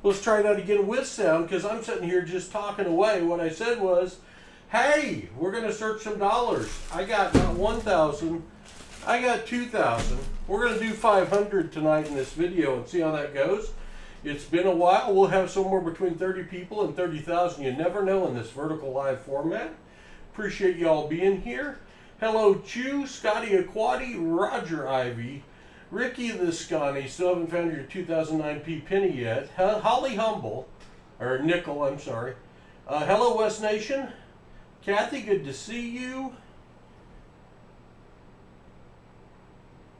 Let's try that again with sound, because I'm sitting here just talking away. What I said was, hey, we're going to search some dollars. I got not 1,000, I got 2,000. We're going to do 500 tonight in this video and see how that goes. It's been a while. We'll have somewhere between 30 people and 30,000. You never know in this vertical live format. Appreciate y'all being here. Hello, Chew, Scotty Aquati, Roger Ivy, Ricky the Scotty. Still haven't found your 2009 penny yet. Holly Humble, or Nickel, I'm sorry. Hello, West Nation. Kathy, good to see you.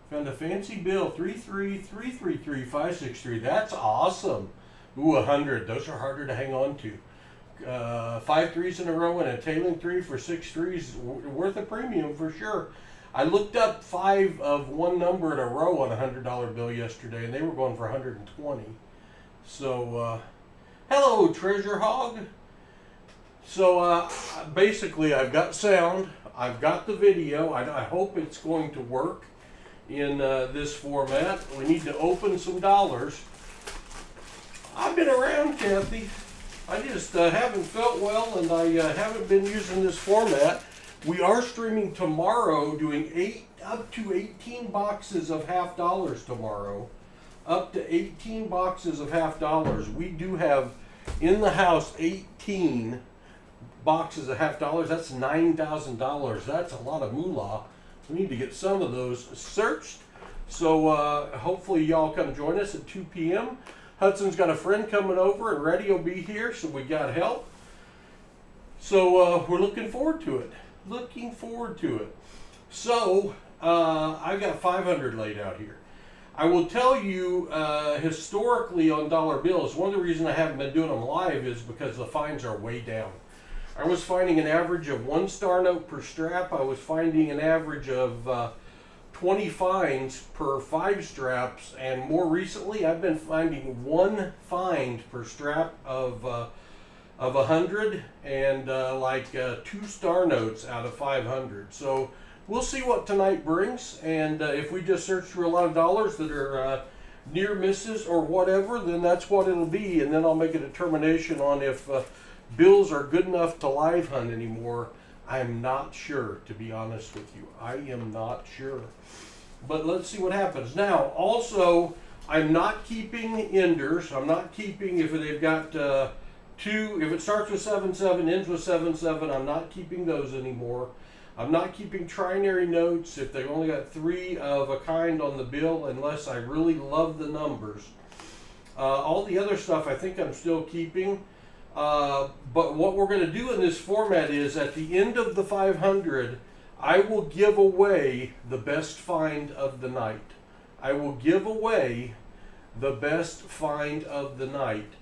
Found a fancy bill, 333333563. That's awesome. Ooh, 100. Those are harder to hang on to. 5 threes in a row and a tailing 3 for 6 threes, worth a premium for sure. I looked up 5 of one number in a row on a $100 bill yesterday, and they were going for 120. So, hello, Treasure Hog. So, basically, I've got sound, I've got the video. I hope it's going to work in this format. We need to open some dollars. I've been around, Kathy. I just haven't felt well, and I haven't been using this format. We are streaming tomorrow, doing up to 18 boxes of half dollars tomorrow. Up to 18 boxes of half dollars. We do have in the house 18 boxes of half dollars. That's $9,000. That's a lot of moolah. We need to get some of those searched. So hopefully y'all come join us at 2 p.m. Hudson's got a friend coming over, and Reddy will be here, so we got help. So we're looking forward to it. Looking forward to it. So I've got 500 laid out here. I will tell you, historically on dollar bills, one of the reasons I haven't been doing them live is because the fines are way down. I was finding an average of 1 star note per strap. I was finding an average of 20 fines per 5 straps, and more recently I've been finding 1 fine per strap of 100 and like 2 star notes out of 500. So we'll see what tonight brings, and if we just search through a lot of dollars that are near misses or whatever, then that's what it'll be, and then I'll make a determination on if bills are good enough to live hunt anymore. I'm not sure, to be honest with you. I am not sure. But let's see what happens. Now, also, I'm not keeping enders. I'm not keeping, if they've got 2, if it starts with 7-7, ends with 7-7, I'm not keeping those anymore. I'm not keeping trinary notes if they've only got 3 of a kind on the bill, unless I really love the numbers. All the other stuff I think I'm still keeping. But what we're going to do in this format is, at the end of the 500, I will give away the best find of the night. I will give away the best find of the night.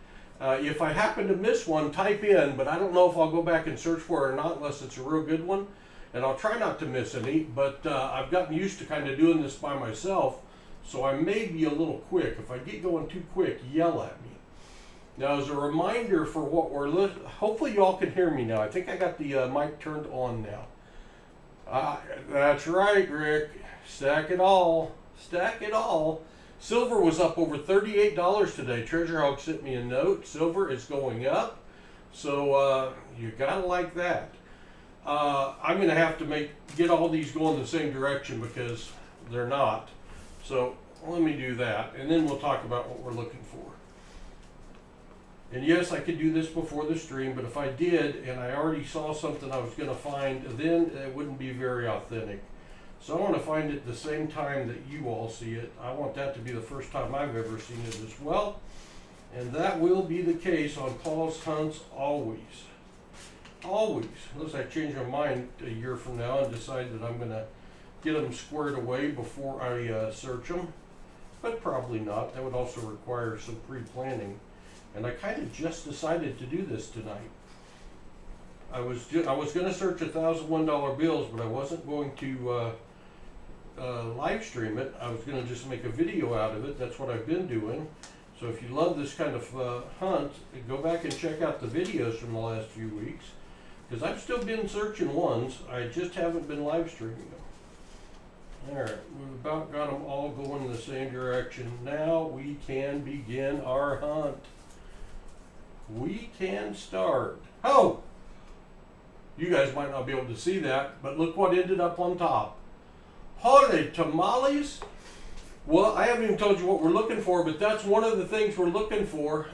If I happen to miss one, type in, but I don't know if I'll go back and search for it or not unless it's a real good one. And I'll try not to miss any, but I've gotten used to kind of doing this by myself, so I may be a little quick. If I get going too quick, yell at me. Now, as a reminder for what we're hopefully y'all can hear me now. I think I got the mic turned on now. That's right, Rick. Stack it all. Stack it all. Silver was up over $38 today. Treasure Hog sent me a note. Silver is going up. So you gotta like that. I'm gonna have to get all these going the same direction because they're not. So let me do that, and then we'll talk about what we're looking for. And yes, I could do this before the stream, but if I did and I already saw something I was going to find, then it wouldn't be very authentic. So I want to find it the same time that you all see it. I want that to be the first time I've ever seen it as well. And that will be the case on Paul's Hunts always. Always. Unless I change my mind a year from now and decide that I'm going to get them squared away before I search them. But probably not. That would also require some pre-planning. And I kind of just decided to do this tonight. I was going to search $1,001 bills, but I wasn't going to live stream it. I was going to just make a video out of it. That's what I've been doing. So if you love this kind of hunt, go back and check out the videos from the last few weeks, because I've still been searching ones. I just haven't been live streaming them. All right, we've about got them all going in the same direction. Now we can begin our hunt. we can start. Oh! You guys might not be able to see that, but look what ended up on top. Holy tamales! Well, I haven't even told you what we're looking for, but that's one of the things we're looking for.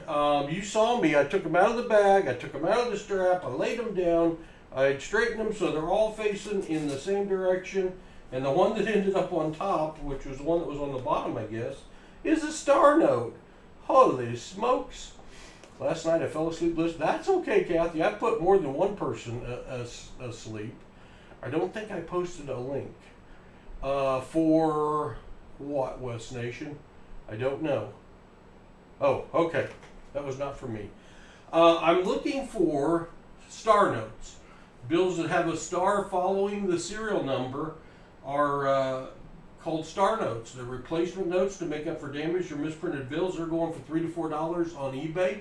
You saw me. I took them out of the bag. I took them out of the strap. I laid them down. I straightened them so they're all facing in the same direction. And the one that ended up on top, which was the one that was on the bottom, I guess, is a star note. Holy smokes. Last night I fell asleep listening. That's okay, Kathy. I put more than one person asleep. I don't think I posted a link. For what, West Nation? I don't know. Oh, okay. That was not for me. I'm looking for star notes. Bills that have a star following the serial number are called star notes. They're replacement notes to make up for damaged or misprinted bills. They're going for $3 to $4 on eBay.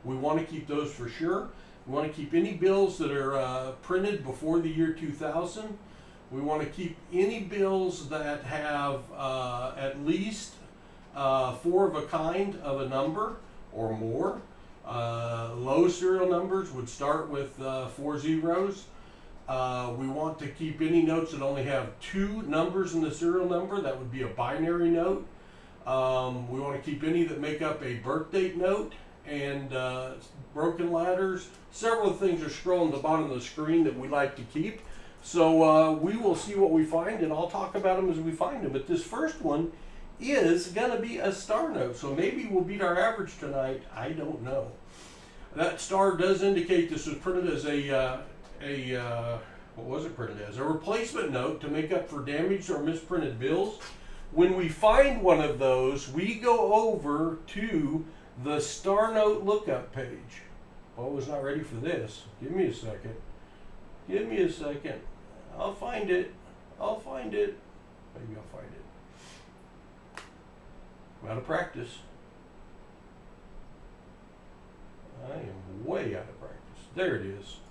We want to keep those for sure. We want to keep any bills that are printed before the year 2000. We want to keep any bills that have at least 4 of a kind of a number or more. Low serial numbers would start with 4 zeros. We want to keep any notes that only have 2 numbers in the serial number. That would be a binary note. We want to keep any that make up a birth date note, and broken ladders. Several things are scrolling at the bottom of the screen that we like to keep. So we will see what we find, and I'll talk about them as we find them. But this first one is going to be a star note, so maybe we'll beat our average tonight. I don't know. That star does indicate this was printed as what was it printed as? A replacement note to make up for damaged or misprinted bills. When we find one of those, we go over to the star note lookup page. Oh, I was not ready for this. Give me a second. Give me a second. I'll find it. I'll find it. Maybe I'll find it. I'm out of practice. I am way out of practice. There it is.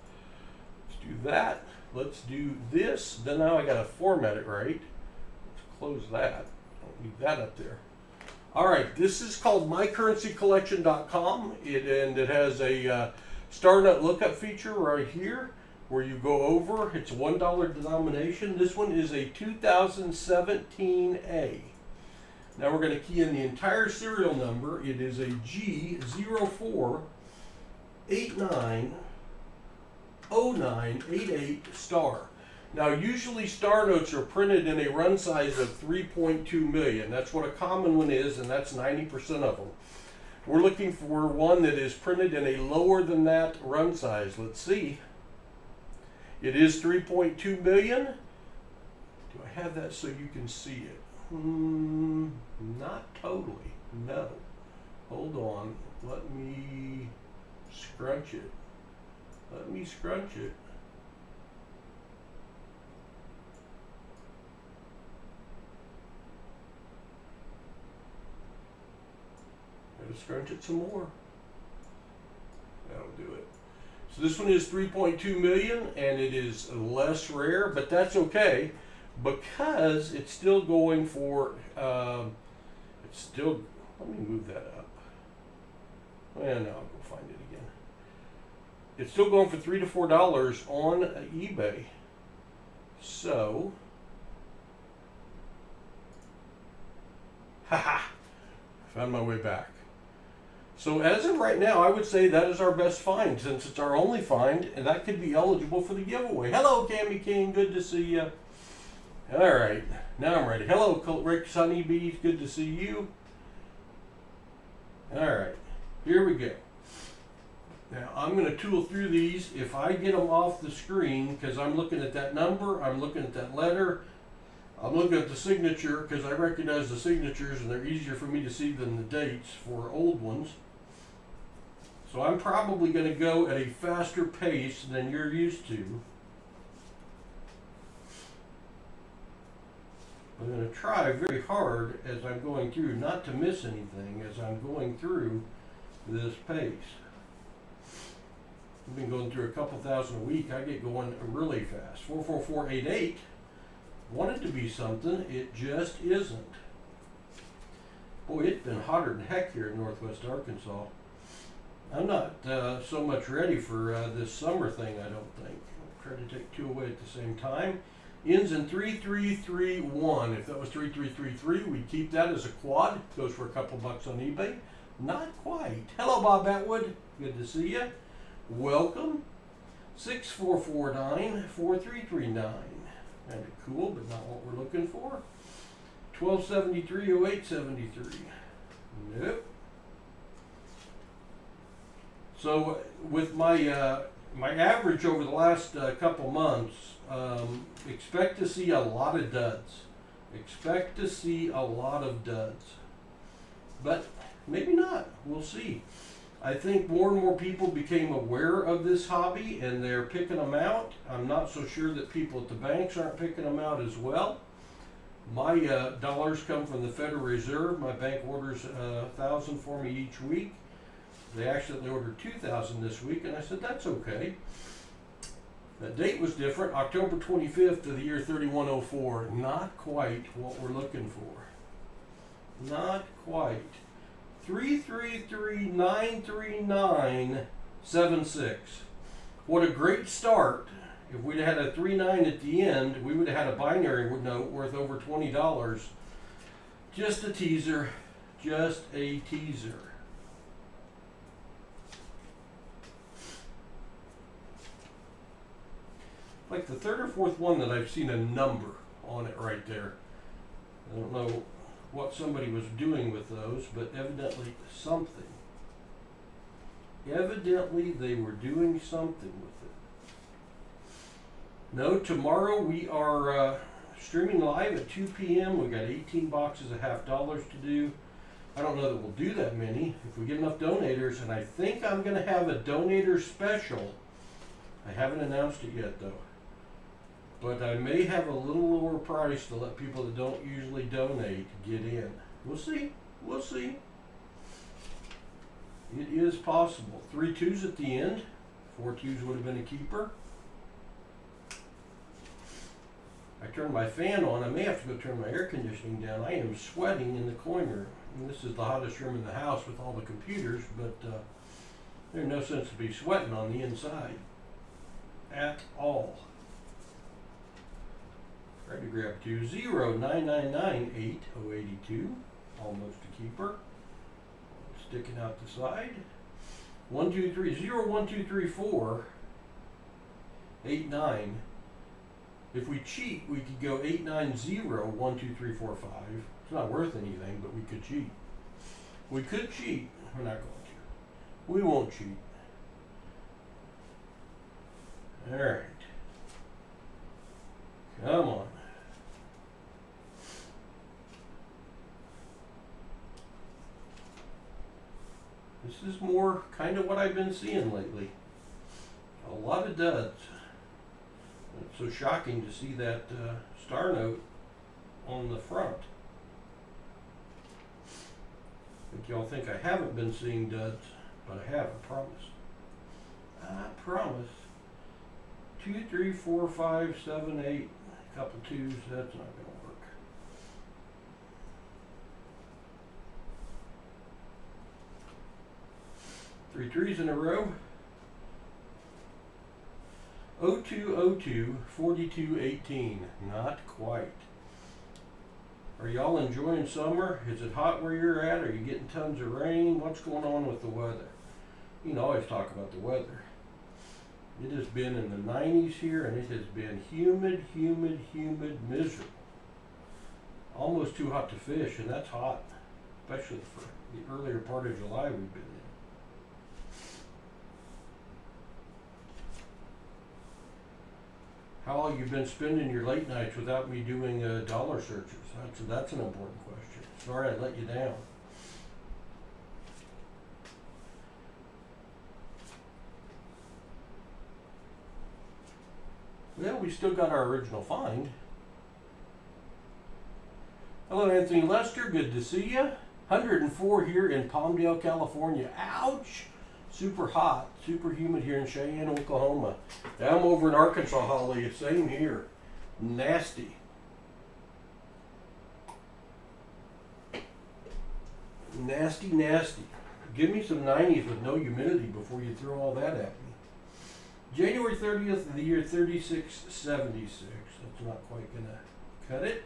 Let's do that. Let's do this. Then now I got to format it right. Let's close that. Don't need that up there. All right, this is called mycurrencycollection.com. It has a star note lookup feature right here where you go over. It's a $1 denomination. This one is a 2017A. Now we're going to key in the entire serial number. It is a G04890988 star. Now usually star notes are printed in a run size of 3.2 million. That's what a common one is, and that's 90% of them. We're looking for one that is printed in a lower than that run size. Let's see. It is 3.2 million. Do I have that so you can see it? Not totally. No. Hold on. Let me scrunch it. Let me scrunch it. Gotta scrunch it some more. That'll do it. So this one is 3.2 million, and it is less rare, but that's okay because it's still going for, it's still, let me move that up. Well, no, I'll go find it again. It's still going for $3 to $4 on eBay. So, haha, found my way back. So as of right now, I would say that is our best find, since it's our only find, and that could be eligible for the giveaway. Hello, Cammy King, good to see you. All right, now I'm ready. Hello, Rick Honeybee, good to see you. All right, here we go. Now I'm going to tool through these. If I get them off the screen, because I'm looking at that number, I'm looking at that letter, I'm looking at the signature, because I recognize the signatures and they're easier for me to see than the dates for old ones. So I'm probably going to go at a faster pace than you're used to. I'm going to try very hard as I'm going through not to miss anything as I'm going through this pace. I've been going through a couple thousand a week. I get going really fast. 44488 wanted to be something, it just isn't. Boy, it's been hotter than heck here in northwest Arkansas. I'm not so much ready for this summer thing, I don't think. I'll try to take two away at the same time. Ends in 3331. If that was 3333, we'd keep that as a quad. Goes for a couple bucks on eBay. Not quite. Hello, Bob Atwood. Good to see you. Welcome. 6449-4339. Kind of cool, but not what we're looking for. 1273-0873. Nope. So with my my average over the last couple months, expect to see a lot of duds. Expect to see a lot of duds. But maybe not. We'll see. I think more and more people became aware of this hobby and they're picking them out. I'm not so sure that people at the banks aren't picking them out as well. My dollars come from the Federal Reserve. My bank orders 1,000 for me each week. They accidentally ordered 2,000 this week, and I said, that's okay. The date was different, October 25th of the year 3104. Not quite what we're looking for. Not quite. 333-939-76. What a great start. If we'd had a 39 at the end, we would have had a binary note worth over $20. Just a teaser. Just a teaser. Like the third or fourth one that I've seen a number on it right there. I don't know what somebody was doing with those, but evidently something. Evidently they were doing something with it. No, tomorrow we are streaming live at 2 p.m. We got 18 boxes of $50 to do. I don't know that we'll do that many if we get enough donators, and I think I'm going to have a donator special. I haven't announced it yet though. But I may have a little lower price to let people that don't usually donate get in. We'll see. We'll see. It is possible. 3 2s at the end. 4 2s would have been a keeper. I turned my fan on. I may have to go turn my air conditioning down. I am sweating in the corner. And this is the hottest room in the house with all the computers, but there's no sense to be sweating on the inside at all. Tried to grab 209998082, almost a keeper. Sticking out the side. 1 2 3 0 1 2 3 4 8 9. If we cheat, we could go 8 9 0 1 2 3 4 5. It's not worth anything, but we could cheat. We could cheat. We're not going to. We won't cheat. All right. Come on. This is more kind of what I've been seeing lately. A lot of duds. It's so shocking to see that star note on the front. I think y'all think I haven't been seeing duds, but I have, I promise. I promise. 2 3 4 5 7 8. A couple 2s, that's not going to work. Three 3s in a row. 0202 4218. Not quite. Are y'all enjoying summer? Is it hot where you're at? Are you getting tons of rain? What's going on with the weather? You can always talk about the weather. It has been in the 90s here, and it has been humid, humid, humid, miserable. Almost too hot to fish, and that's hot, especially for the earlier part of July we've been in. How long you been spending your late nights without me doing dollar searches? That's an important question. Sorry I let you down. Well, we still got our original find. Hello, Anthony Lester. Good to see you. 104 here in Palmdale, California. Ouch! Super hot, super humid here in Cheyenne, Oklahoma. I'm over in Arkansas, Holly. Same here. Nasty. Nasty, nasty. Give me some 90s with no humidity before you throw all that at me. January 30th of the year 3676. That's not quite gonna cut it.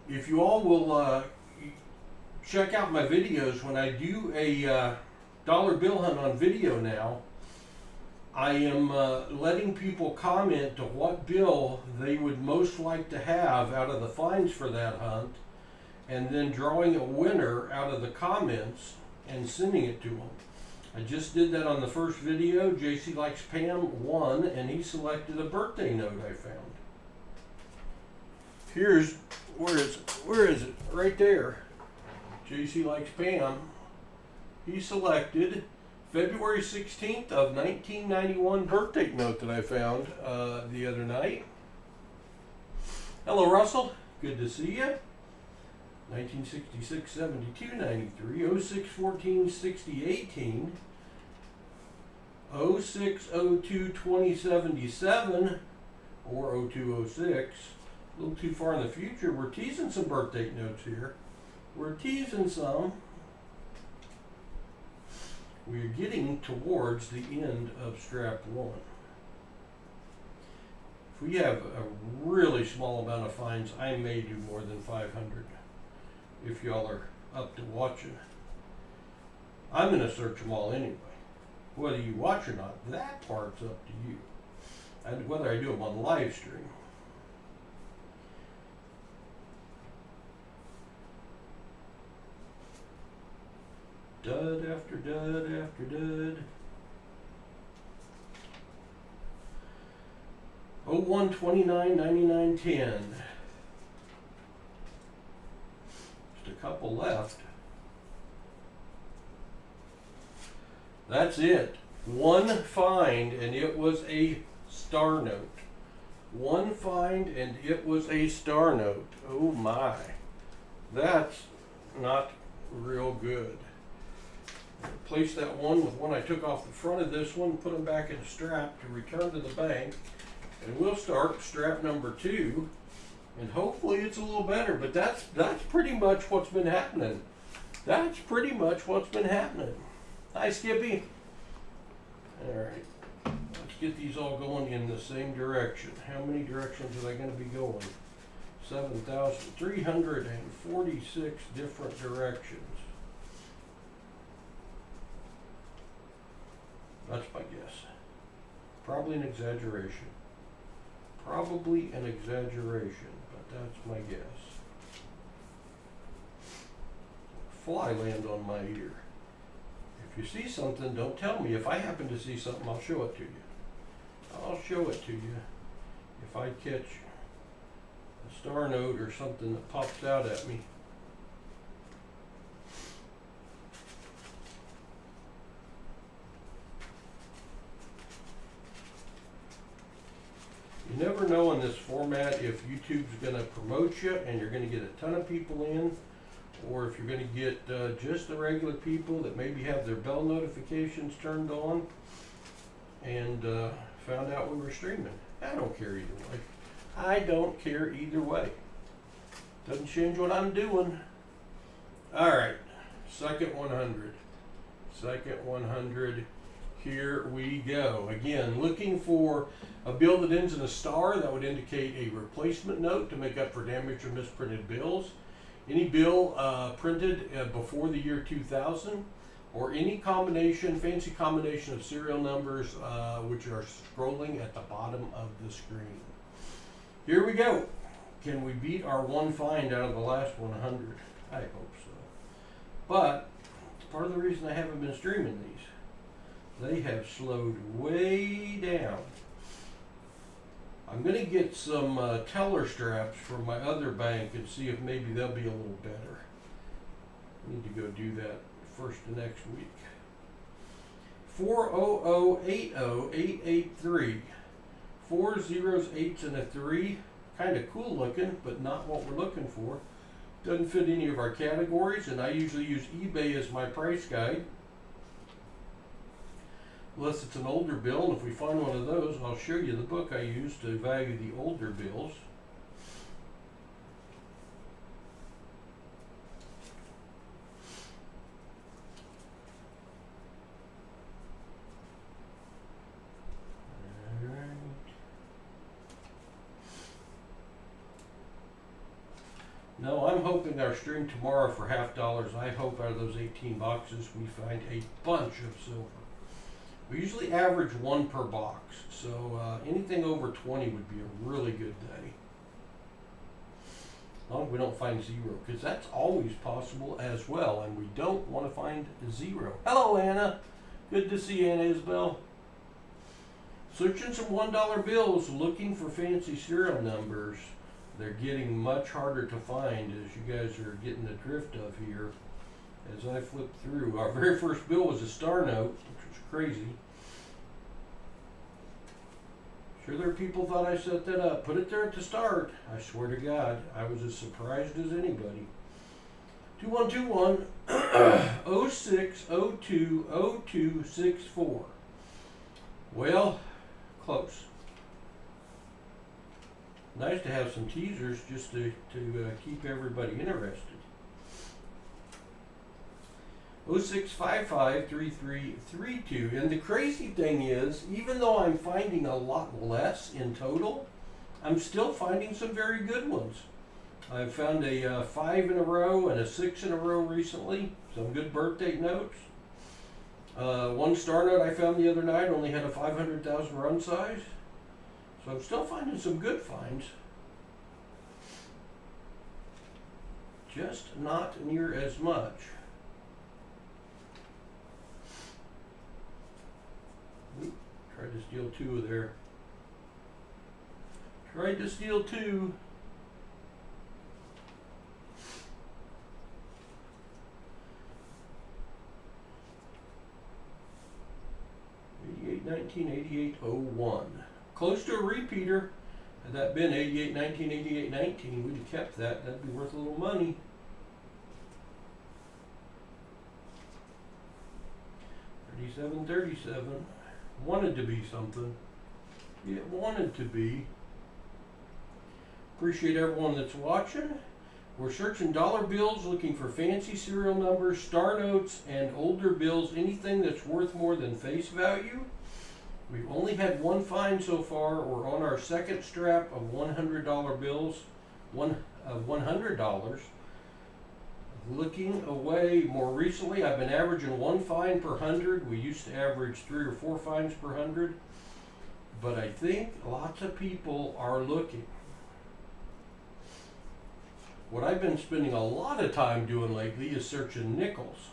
If you all will check out my videos when I do a dollar bill hunt on video now, I am letting people comment to what bill they would most like to have out of the finds for that hunt, and then drawing a winner out of the comments and sending it to them. I just did that on the first video. JC Likes Pam won, and he selected a birthday note I found. Here's, where is it? Right there. JC Likes Pam. He selected February 16th of 1991 birthday note that I found the other night. Hello, Russell. Good to see you. 1966, 72, 93, 06, 14, 60, 18, 06, 02, 20, 77, or 02, 06. A little too far in the future. We're teasing some birthday notes here. We're teasing some. We're getting towards the end of strap 1. If we have a really small amount of finds, I may do more than 500. If y'all are up to watching. I'm going to search them all anyway. Whether you watch or not, that part's up to you. And whether I do them on live stream. Dud after dud after dud. 01, 29, 99, 10. Just a couple left. That's it. One find, and it was a star note. One find, and it was a star note. Oh my. That's not real good. Replace that one with one I took off the front of this one, put them back in a strap to return to the bank, and we'll start strap number 2, and hopefully it's a little better. But that's pretty much what's been happening. That's pretty much what's been happening. Hi, Skippy. All right, let's get these all going in the same direction. How many directions are they going to be going? 7,346 different directions. That's my guess. Probably an exaggeration. Probably an exaggeration, but that's my guess. Fly land on my ear. If you see something, don't tell me. If I happen to see something, I'll show it to you. I'll show it to you. If I catch a star note or something that pops out at me. You never know in this format if YouTube's going to promote you and you're going to get a ton of people in, or if you're going to get just the regular people that maybe have their bell notifications turned on and found out we were streaming. I don't care either way. I don't care either way. Doesn't change what I'm doing. All right, second 100. Second 100. Here we go. Again, looking for a bill that ends in a star. That would indicate a replacement note to make up for damaged or misprinted bills. Any bill printed before the year 2000, or any combination, fancy combination of serial numbers which are scrolling at the bottom of the screen. Here we go. Can we beat our one find out of the last 100? I hope so. But it's part of the reason I haven't been streaming these. They have slowed way down. I'm going to get some teller straps from my other bank and see if maybe they'll be a little better. I need to go do that first of next week. 400808883. 4 zeros, 8s, and a 3. Kind of cool looking, but not what we're looking for. Doesn't fit any of our categories, and I usually use eBay as my price guide. Unless it's an older bill, and if we find one of those, I'll show you the book I use to value the older bills. something our stream tomorrow for $50. I hope out of those 18 boxes we find a bunch of silver. We usually average 1 per box, so anything over 20 would be a really good day. As long as we don't find 0, because that's always possible as well, and we don't want to find 0. Hello, Anna. Good to see you, Anna Isabel. Searching some $1 bills, looking for fancy serial numbers. They're getting much harder to find, as you guys are getting the drift of here. As I flip through, our very first bill was a star note, which was crazy. Sure, there are people thought I set that up. Put it there at the start. I swear to God, I was as surprised as anybody. 2121 06020264. Well, close. Nice to have some teasers just to keep everybody interested. 06553332. And the crazy thing is, even though I'm finding a lot less in total, I'm still finding some very good ones. I've found a 5 in a row and a 6 in a row recently. Some good birthday notes. One star note I found the other night only had a 500,000 run size. So I'm still finding some good finds. Just not near as much. Oop, tried to steal 2 of there. Tried to steal 2. $88.19, close to a repeater. Had that been 88.19, 88.19, we'd have kept that. That'd be worth a little money. 37.37. Wanted to be something. It wanted to be. Appreciate everyone that's watching. We're searching dollar bills, looking for fancy serial numbers, star notes, and older bills, anything that's worth more than face value. We've only had 1 find so far. We're on our second strap of $100 bills, $100. Looking away more recently, I've been averaging 1 find per 100. We used to average 3 or 4 finds per 100. But I think lots of people are looking. What I've been spending a lot of time doing lately is searching nickels.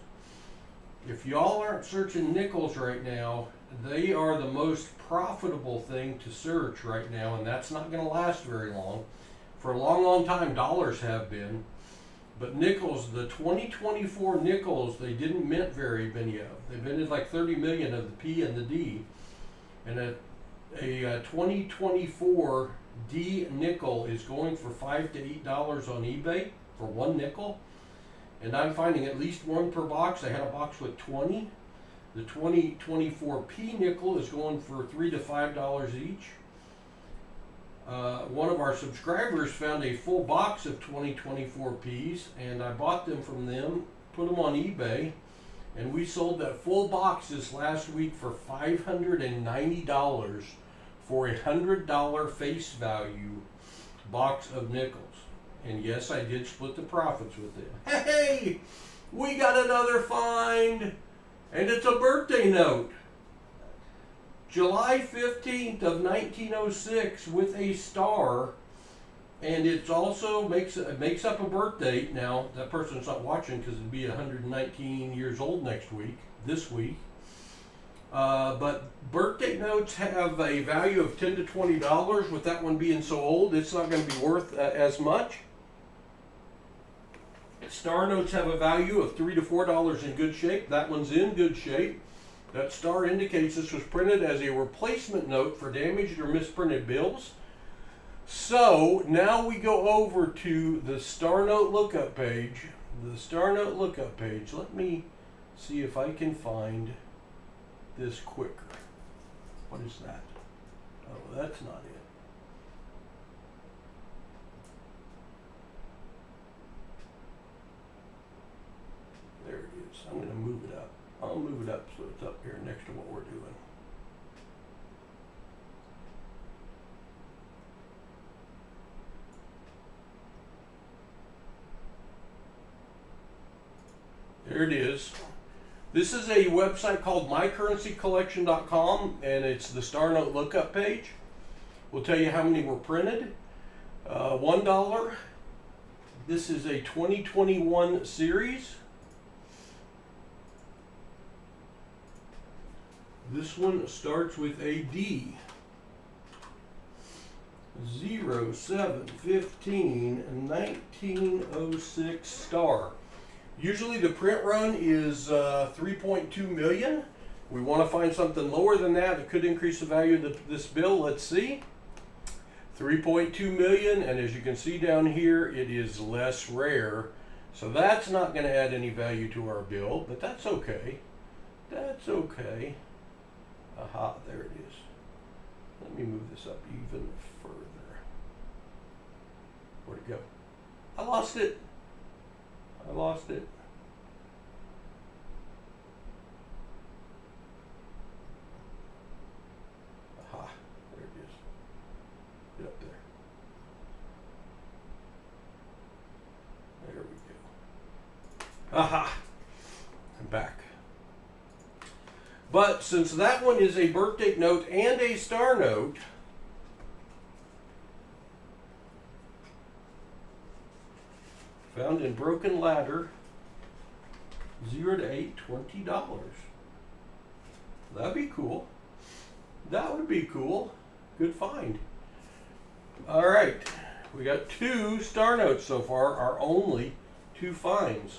If y'all aren't searching nickels right now, they are the most profitable thing to search right now, and that's not going to last very long. For a long, long time, dollars have been. But nickels, the 2024 nickels, they didn't mint very many of. They minted like 30 million of the P and the D. And a 2024 D nickel is going for $5 to $8 on eBay for 1 nickel. And I'm finding at least 1 per box. I had a box with 20. The 2024 P nickel is going for $3 to $5 each. One of our subscribers found a full box of 2024 Ps, and I bought them from them, put them on eBay, and we sold that full box this last week for $590 for a $100 face value box of nickels. And yes, I did split the profits with them. Hey, we got another find, and it's a birthday note. July 15th of 1906 with a star, and it also makes up a birth date. Now, that person's not watching because it'd be 119 years old this week. But birthday notes have a value of $10 to $20. With that one being so old, it's not going to be worth as much. Star notes have a value of $3 to $4 in good shape. That one's in good shape. That star indicates this was printed as a replacement note for damaged or misprinted bills. So now we go over to the star note lookup page. The star note lookup page. Let me see if I can find this quicker. What is that? Oh, that's not it. There it is. I'm going to move it up. I'll move it up so it's up here next to what we're doing. Here it is. This is a website called mycurrencycollection.com, and it's the star note lookup page. We'll tell you how many were printed. $1. This is a 2021 series. This one starts with a D. 07-15-1906 star. Usually the print run is 3.2 million. We want to find something lower than that. It could increase the value of this bill. Let's see. 3.2 million, and as you can see down here, it is less rare. So that's not going to add any value to our bill, but that's okay. That's okay. Aha, there it is. Let me move this up even further. Where'd it go? I lost it. I lost it. Aha, there it is. Get up there. There we go. Aha, I'm back. But since that one is a birth date note and a star note, found in Broken Ladder, 0 to 8, $20. That'd be cool. That would be cool. Good find. All right, we got 2 star notes so far, our only 2 finds.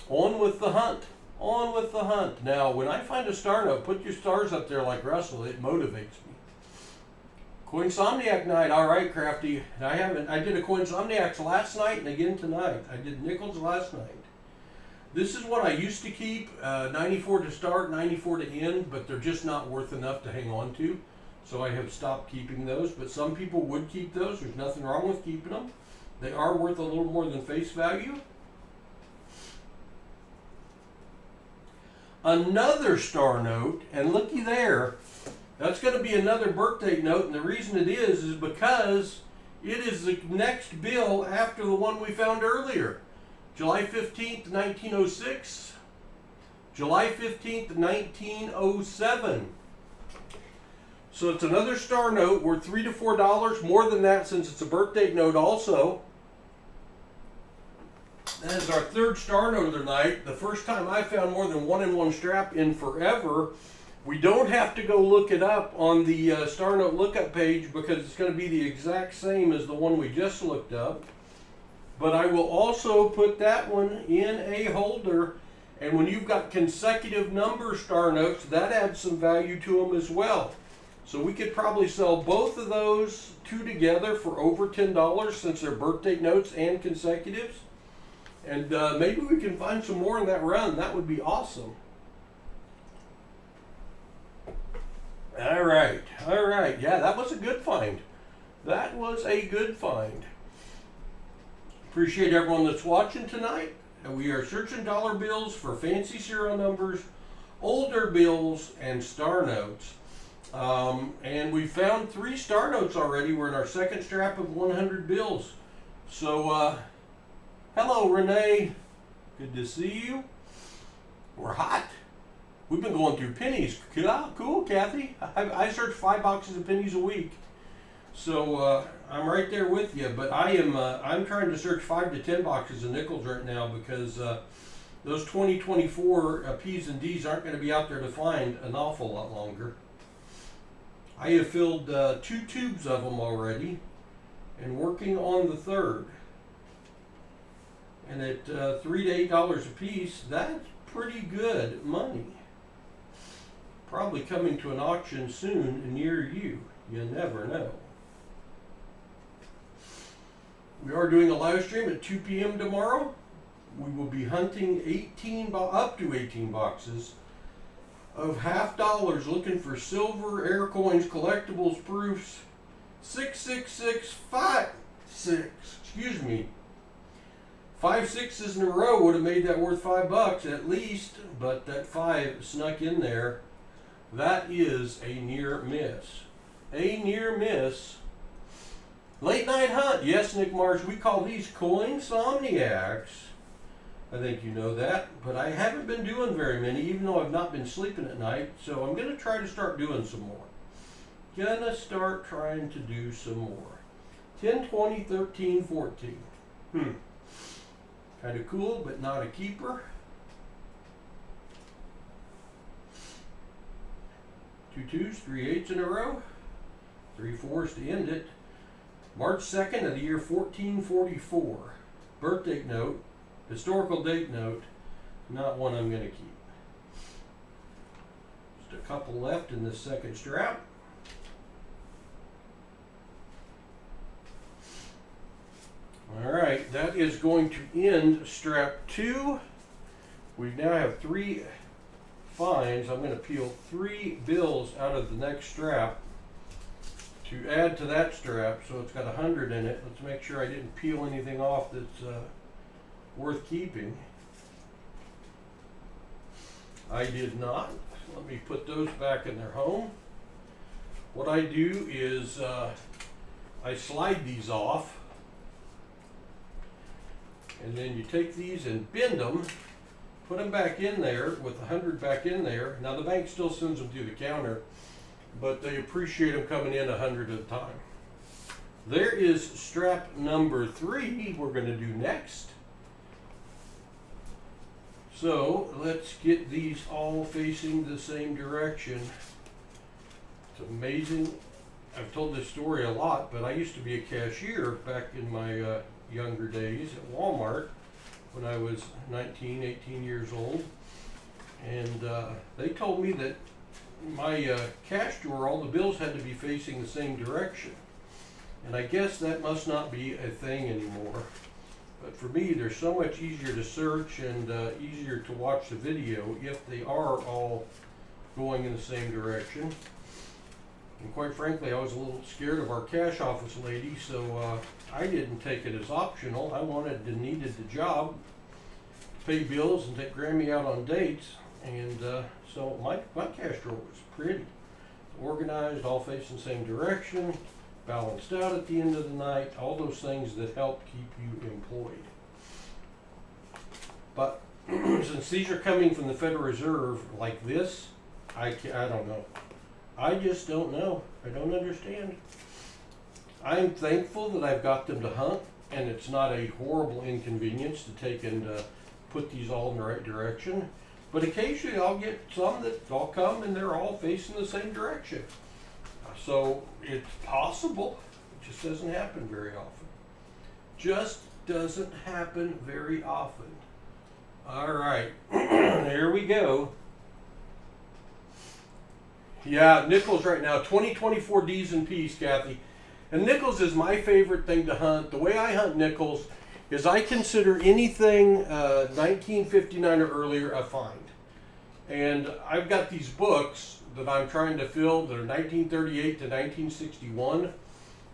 On with the hunt. On with the hunt. Now, when I find a star note, put your stars up there like Russell. It motivates me. Coinsomniac night. All right, Crafty. I did a Coinsomniacs last night and again tonight. I did nickels last night. This is what I used to keep. 94 to start, 94 to end, but they're just not worth enough to hang on to. So I have stopped keeping those, but some people would keep those. There's nothing wrong with keeping them. They are worth a little more than face value. Another star note, and looky there, that's going to be another birth date note, and the reason it is because it is the next bill after the one we found earlier. July 15th, 1906, July 15th, 1907. So it's another star note worth $3 to $4, more than that since it's a birth date note also. That is our 3rd star note of the night. The first time I found more than 1 in 1 strap in forever. We don't have to go look it up on the star note lookup page because it's going to be the exact same as the one we just looked up. But I will also put that one in a holder. And when you've got consecutive number star notes, that adds some value to them as well. So we could probably sell both of those 2 together for over $10 since they're birth date notes and consecutives. And maybe we can find some more in that run. That would be awesome. All right. Yeah, that was a good find. That was a good find. Appreciate everyone that's watching tonight. And we are searching dollar bills for fancy serial numbers, older bills, and star notes. And we found 3 star notes already. We're in our 2nd strap of 100 bills. So, hello, Renee. Good to see you. We're hot. We've been going through pennies. Cool, Kathy. I search 5 boxes of pennies a week. So I'm right there with you. But I'm trying to search 5 to 10 boxes of nickels right now because those 2024 P's and D's aren't going to be out there to find an awful lot longer. I have filled 2 tubes of them already and working on the 3rd. And at $3 to $8 a piece, that's pretty good money. Probably coming to an auction soon near you. You never know. We are doing a live stream at 2 p.m. tomorrow. We will be hunting up to 18 boxes of $half looking for silver, air coins, collectibles, proofs. 66656. Excuse me. 5 6s in a row would have made that worth $5 at least, but that 5 snuck in there. That is a near miss. A near miss. Late night hunt. Yes, Nick Marsh, we call these Coinsomniacs. I think you know that, but I haven't been doing very many, even though I've not been sleeping at night. So I'm gonna try to start doing some more. Gonna start trying to do some more. 10, 20, 13, 14. Kind of cool, but not a keeper. 2 2s, 3 8s in a row. 3 4s to end it. March 2nd of the year 1444. Birth date note, historical date note, not one I'm going to keep. Just a couple left in this second strap. Alright, that is going to end strap 2. We now have 3 finds. I'm going to peel 3 bills out of the next strap to add to that strap, so it's got 100 in it. Let's make sure I didn't peel anything off that's worth keeping. I did not. Let me put those back in their home. What I do is I slide these off, and then you take these and bend them, put them back in there with 100 back in there. Now the bank still sends them through the counter, but they appreciate them coming in 100 at a time. There is strap number 3 we're going to do next. So let's get these all facing the same direction. It's amazing. I've told this story a lot, but I used to be a cashier back in my younger days at Walmart when I was 19, 18 years old. And they told me that my cash drawer, all the bills had to be facing the same direction. And I guess that must not be a thing anymore. But for me, they're so much easier to search and easier to watch the video if they are all going in the same direction. And quite frankly, I was a little scared of our cash office lady, so I didn't take it as optional. I wanted and needed the job to pay bills and take Grammy out on dates. And so my cash drawer was pretty organized, all facing the same direction, balanced out at the end of the night, all those things that help keep you employed. But since these are coming from the Federal Reserve like this, I don't know. I just don't know. I don't understand. I'm thankful that I've got them to hunt, and it's not a horrible inconvenience to take and put these all in the right direction. But occasionally I'll get some that all come and they're all facing the same direction. So it's possible. It just doesn't happen very often. Just doesn't happen very often. All right, here we go. Yeah, nickels right now, 2024 Ds and Ps, Kathy. And nickels is my favorite thing to hunt. The way I hunt nickels is I consider anything 1959 or earlier a find. And I've got these books that I'm trying to fill that are 1938 to 1961.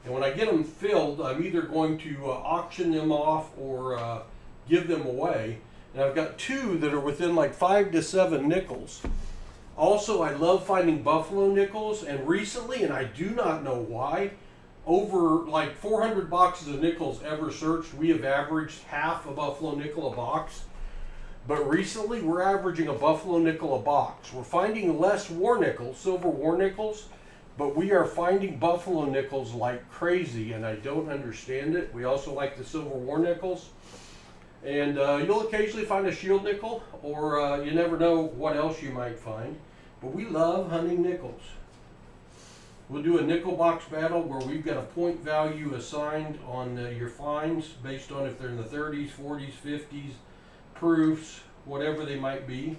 And when I get them filled, I'm either going to auction them off or give them away. And I've got 2 that are within like 5 to 7 nickels. Also, I love finding buffalo nickels, and recently, and I do not know why, over like 400 boxes of nickels ever searched, we have averaged half a buffalo nickel a box. But recently, we're averaging a buffalo nickel a box. We're finding less war nickels, silver war nickels, but we are finding buffalo nickels like crazy, and I don't understand it. We also like the silver war nickels. And you'll occasionally find a shield nickel, or you never know what else you might find. But we love hunting nickels. We'll do a nickel box battle where we've got a point value assigned on your finds based on if they're in the 30s, 40s, 50s, proofs, whatever they might be.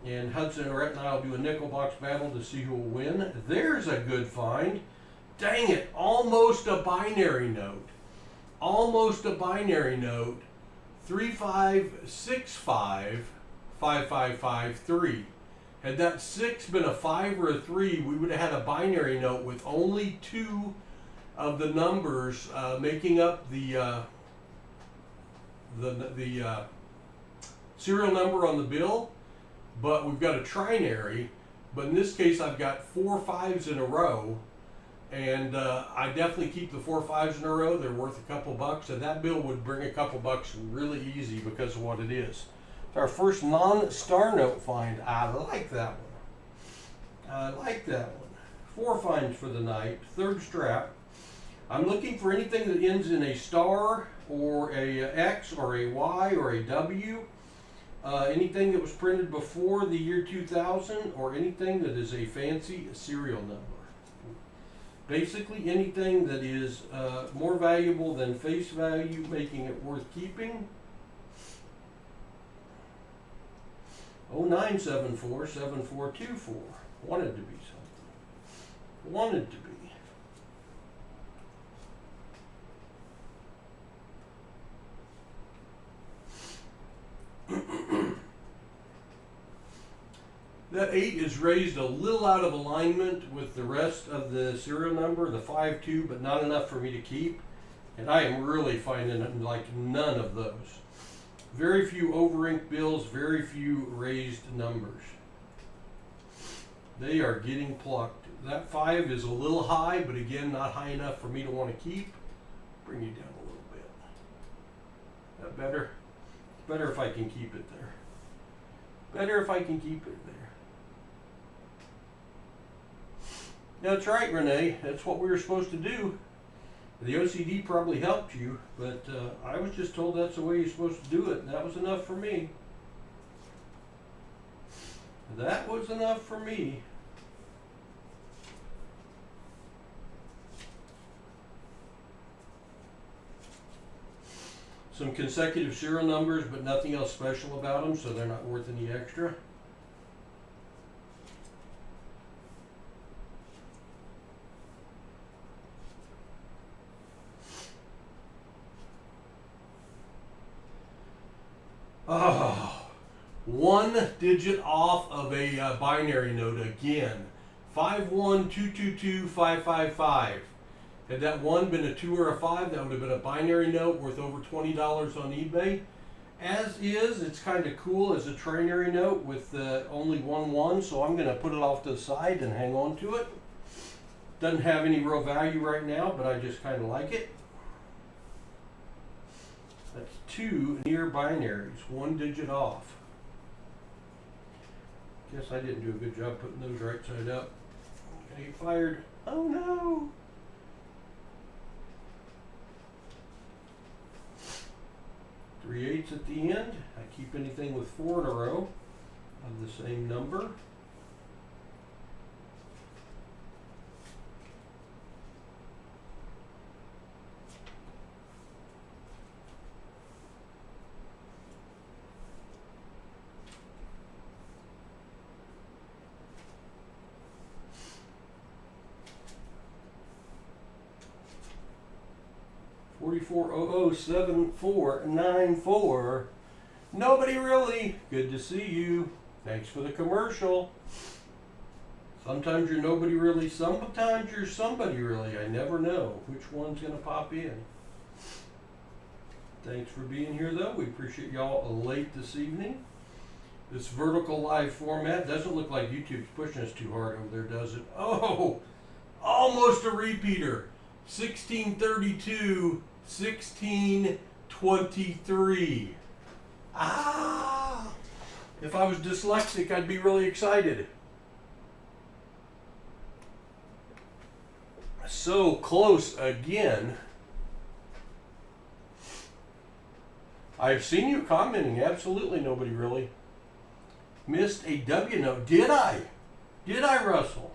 And Hudson and Rhett and I will do a nickel box battle to see who will win. There's a good find. Dang it, almost a binary note. Almost a binary note. 3565 5553. Had that 6 been a 5 or a 3, we would have had a binary note with only 2 of the numbers making up the serial number on the bill, but we've got a trinary. But in this case, I've got 4 5s in a row, And I definitely keep the 4 5s in a row. They're worth a couple bucks, and that bill would bring a couple bucks really easy because of what it is. It's our first non-star note find. I like that one. I like that one. 4 finds for the night. Third strap. I'm looking for anything that ends in a star or a X or a Y or a W. Anything that was printed before the year 2000 or anything that is a fancy serial number. Basically anything that is more valuable than face value, making it worth keeping. 0974 7424. Wanted to be something. Wanted to be. That 8 is raised a little out of alignment with the rest of the serial number, the 5-2, but not enough for me to keep. And I am really finding like none of those. Very few over-inked bills, very few raised numbers. They are getting plucked. That 5 is a little high, but again, not high enough for me to want to keep. Bring you down a little bit. That better? Better if I can keep it there. Better if I can keep it there. That's right, Renee. That's what we were supposed to do. The OCD probably helped you, but I was just told that's the way you're supposed to do it, and that was enough for me. That was enough for me. Some consecutive serial numbers, but nothing else special about them, so they're not worth any extra. Oh, 1 digit off of a binary note again. 512225555. Had that 1 been a 2 or a 5, that would have been a binary note worth over $20 on eBay. As is, it's kind of cool as a trinary note with only 1 1, so I'm going to put it off to the side and hang on to it. Doesn't have any real value right now, but I just kind of like it. That's 2 near binaries, 1 digit off. Guess I didn't do a good job putting those right side up. Gonna get fired. Oh no! Three 8s at the end. I keep anything with 4 in a row of the same number. $44007494. Nobody really. Good to see you. Thanks for the commercial. Sometimes you're nobody really. Sometimes you're somebody really. I never know which one's going to pop in. Thanks for being here, though. We appreciate y'all late this evening. This vertical live format doesn't look like YouTube's pushing us too hard over there, does it? Oh, almost a repeater. 1632, 1623. Ah! If I was dyslexic, I'd be really excited. So close again. I've seen you commenting. Absolutely nobody really. Missed a W note. Did I? Did I, Russell?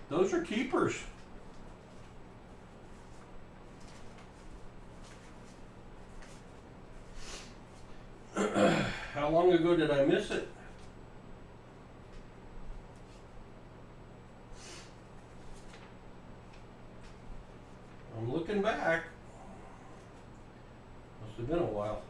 Those are keepers. How long ago did I miss it? I'm looking back. Must have been a while.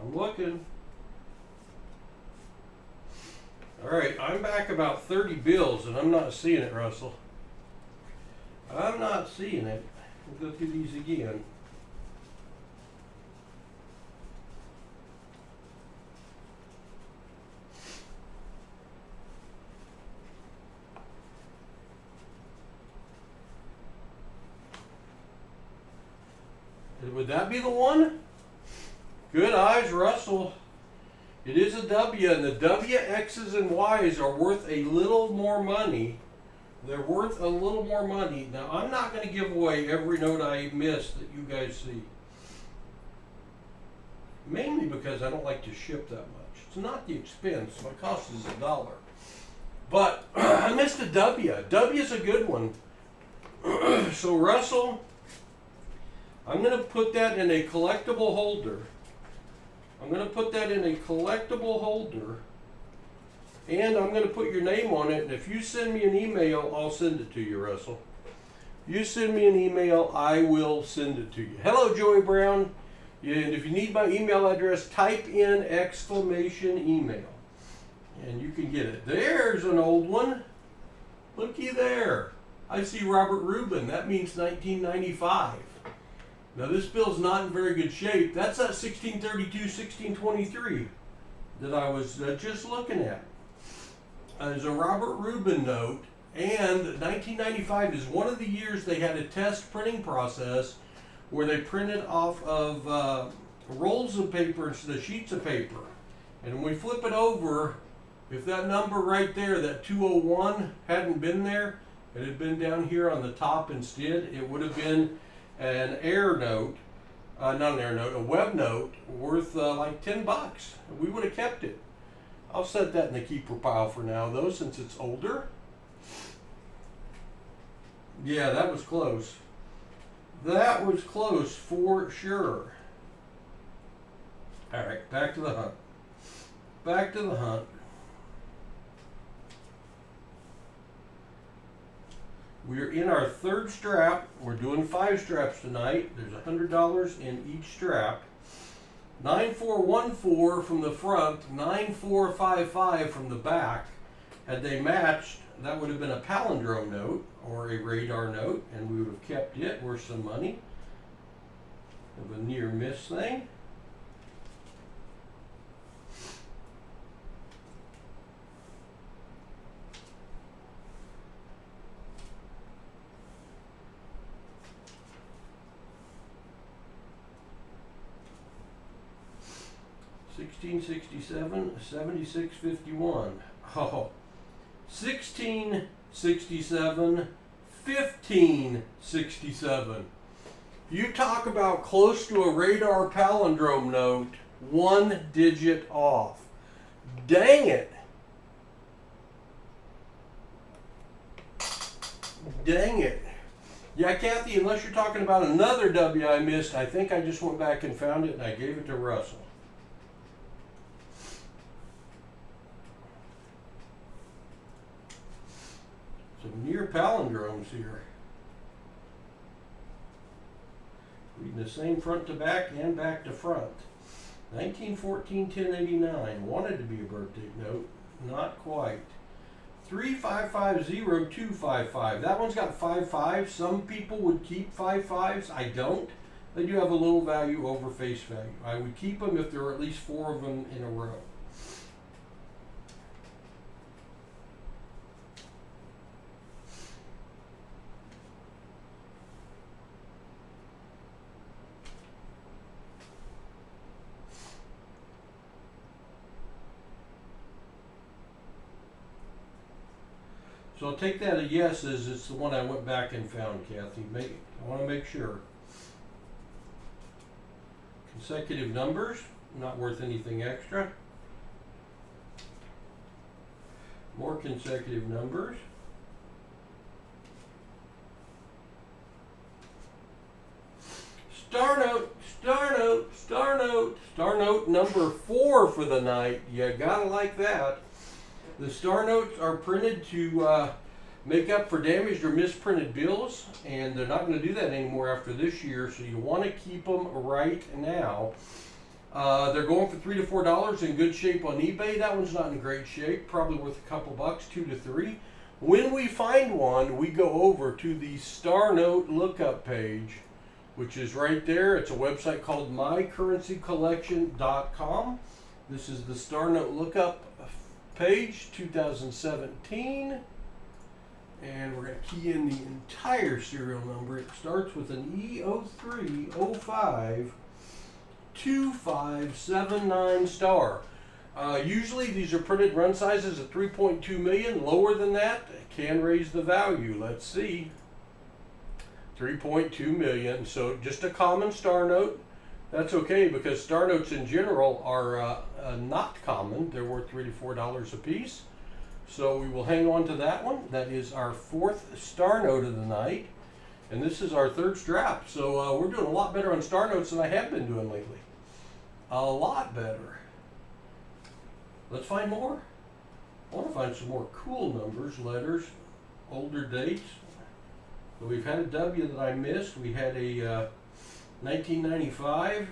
I'm looking. All right, I'm back about 30 bills, and I'm not seeing it, Russell. I'm not seeing it. We'll go through these again. Would that be the one? Good eyes, Russell. It is a W, and the W, X's, and Y's are worth a little more money. They're worth a little more money. Now, I'm not going to give away every note I missed that you guys see. Mainly because I don't like to ship that much. It's not the expense. My cost is $1. But I missed a W. W's a good one. So, Russell, I'm going to put that in a collectible holder. I'm going to put that in a collectible holder. And I'm going to put your name on it. And if you send me an email, I'll send it to you, Russell. You send me an email, I will send it to you. Hello, Joey Brown. And if you need my email address, type in !email. And you can get it. There's an old one. Looky there. I see Robert Rubin. That means 1995. Now this bill's not in very good shape. That's that 1632, 1623 that I was just looking at. There's a Robert Rubin note, and 1995 is one of the years they had a test printing process where they printed off of rolls of paper instead of sheets of paper. And when we flip it over, if that number right there, that 201, hadn't been there, it had been down here on the top instead, it would have been an air note, not an air note, a web note worth like $10. We would have kept it. I'll set that in the keeper pile for now though, since it's older. Yeah, that was close. That was close for sure. All right, back to the hunt. Back to the hunt. We're in our third strap. We're doing 5 straps tonight. There's $100 in each strap. 9414 from the front, 9455 from the back. Had they matched, that would have been a palindrome note or a radar note, and we would have kept it worth some money. Of a near miss thing. $16.67, $76.51. Oh, $16.67, $15.67. You talk about close to a radar palindrome note, 1 digit off. Dang it. Dang it. Yeah, Kathy, unless you're talking about another W I missed, I think I just went back and found it and I gave it to Russell. Some near palindromes here. Reading the same front to back and back to front. 1914, 1089. Wanted to be a birthday note. Not quite. 3550255. That one's got 5 5s. Some people would keep 5 5s. I don't. They do have a little value over face value. I would keep them if there were at least 4 of them in a row. So I'll take that a yes as it's the one I went back and found, Kathy. I want to make sure. Consecutive numbers, not worth anything extra. More consecutive numbers. Star note, star note, star note, star note number 4 for the night. You gotta like that. The star notes are printed to make up for damaged or misprinted bills, and they're not going to do that anymore after this year, so you want to keep them right now. They're going for $3 to $4 in good shape on eBay. That one's not in great shape, probably worth a couple bucks, $2 to $3. When we find one, we go over to the Star Note lookup page, which is right there. It's a website called mycurrencycollection.com. This is the Star Note lookup page, 2017. And we're going to key in the entire serial number. It starts with an E03052579 star. Usually these are printed run sizes at 3.2 million. Lower than that can raise the value. Let's see. 3.2 million. So just a common star note. That's okay, because star notes in general are not common. They're worth $3 to $4 a piece. So we will hang on to that one. That is our 4th star note of the night. And this is our 3rd strap. So we're doing a lot better on star notes than I have been doing lately. A lot better. Let's find more. I want to find some more cool numbers, letters, older dates. So we've had a W that I missed. We had a 1995.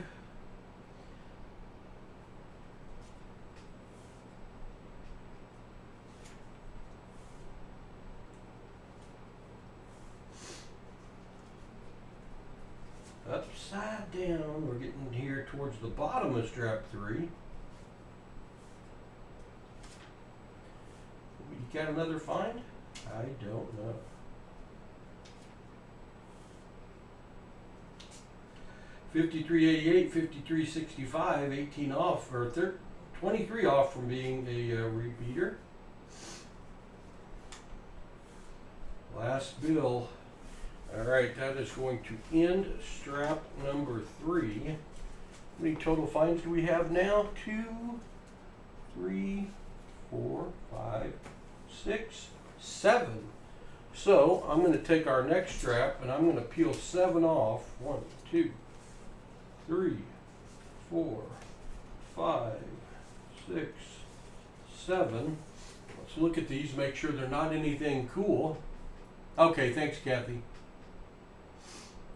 Upside down, we're getting here towards the bottom of strap 3. You got another find? I don't know. $53.88, $53.65, 18 off, or 23 off from being a repeater. Last bill. All right, that is going to end strap number 3. How many total finds do we have now? 2, 3, 4, 5, 6, 7. So I'm going to take our next strap and I'm going to peel 7 off. 1, 2, 3, 4, 5, 6, 7. Let's look at these, make sure they're not anything cool. Okay, thanks, Kathy.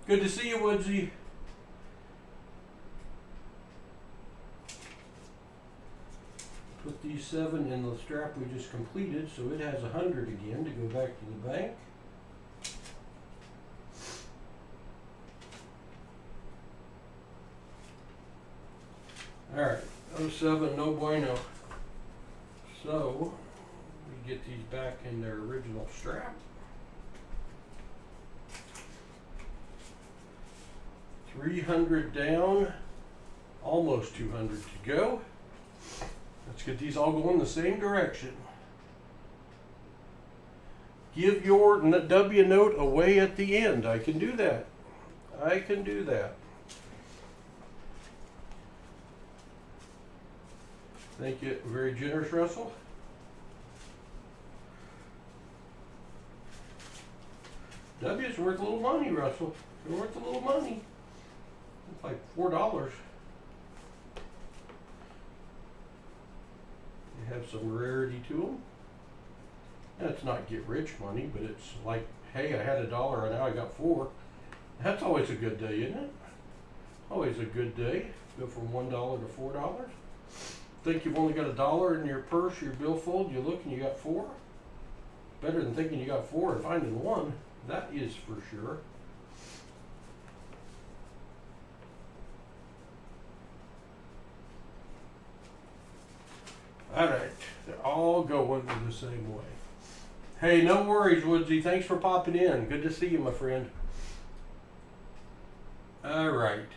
Good to see you, Woodsy. Put these 7 in the strap we just completed, so it has 100 again to go back to the bank. Alright, 07, no bueno. So, we get these back in their original strap. 300 down, almost 200 to go. Let's get these all going the same direction. Give your W note away at the end. I can do that. I can do that. Thank you. Very generous, Russell. W is worth a little money, Russell. They're worth a little money. It's like $4. They have some rarity to them. That's not get rich money, but it's like, hey, I had $1 and now I got 4. That's always a good day, isn't it? Always a good day. Go from $1 to $4. Think you've only got $1 in your purse, your billfold, you look and you got 4. Better than thinking you got 4 and finding 1. That is for sure. Alright, they're all going the same way. Hey, no worries, Woodsy. Thanks for popping in. Good to see you, my friend. Alright,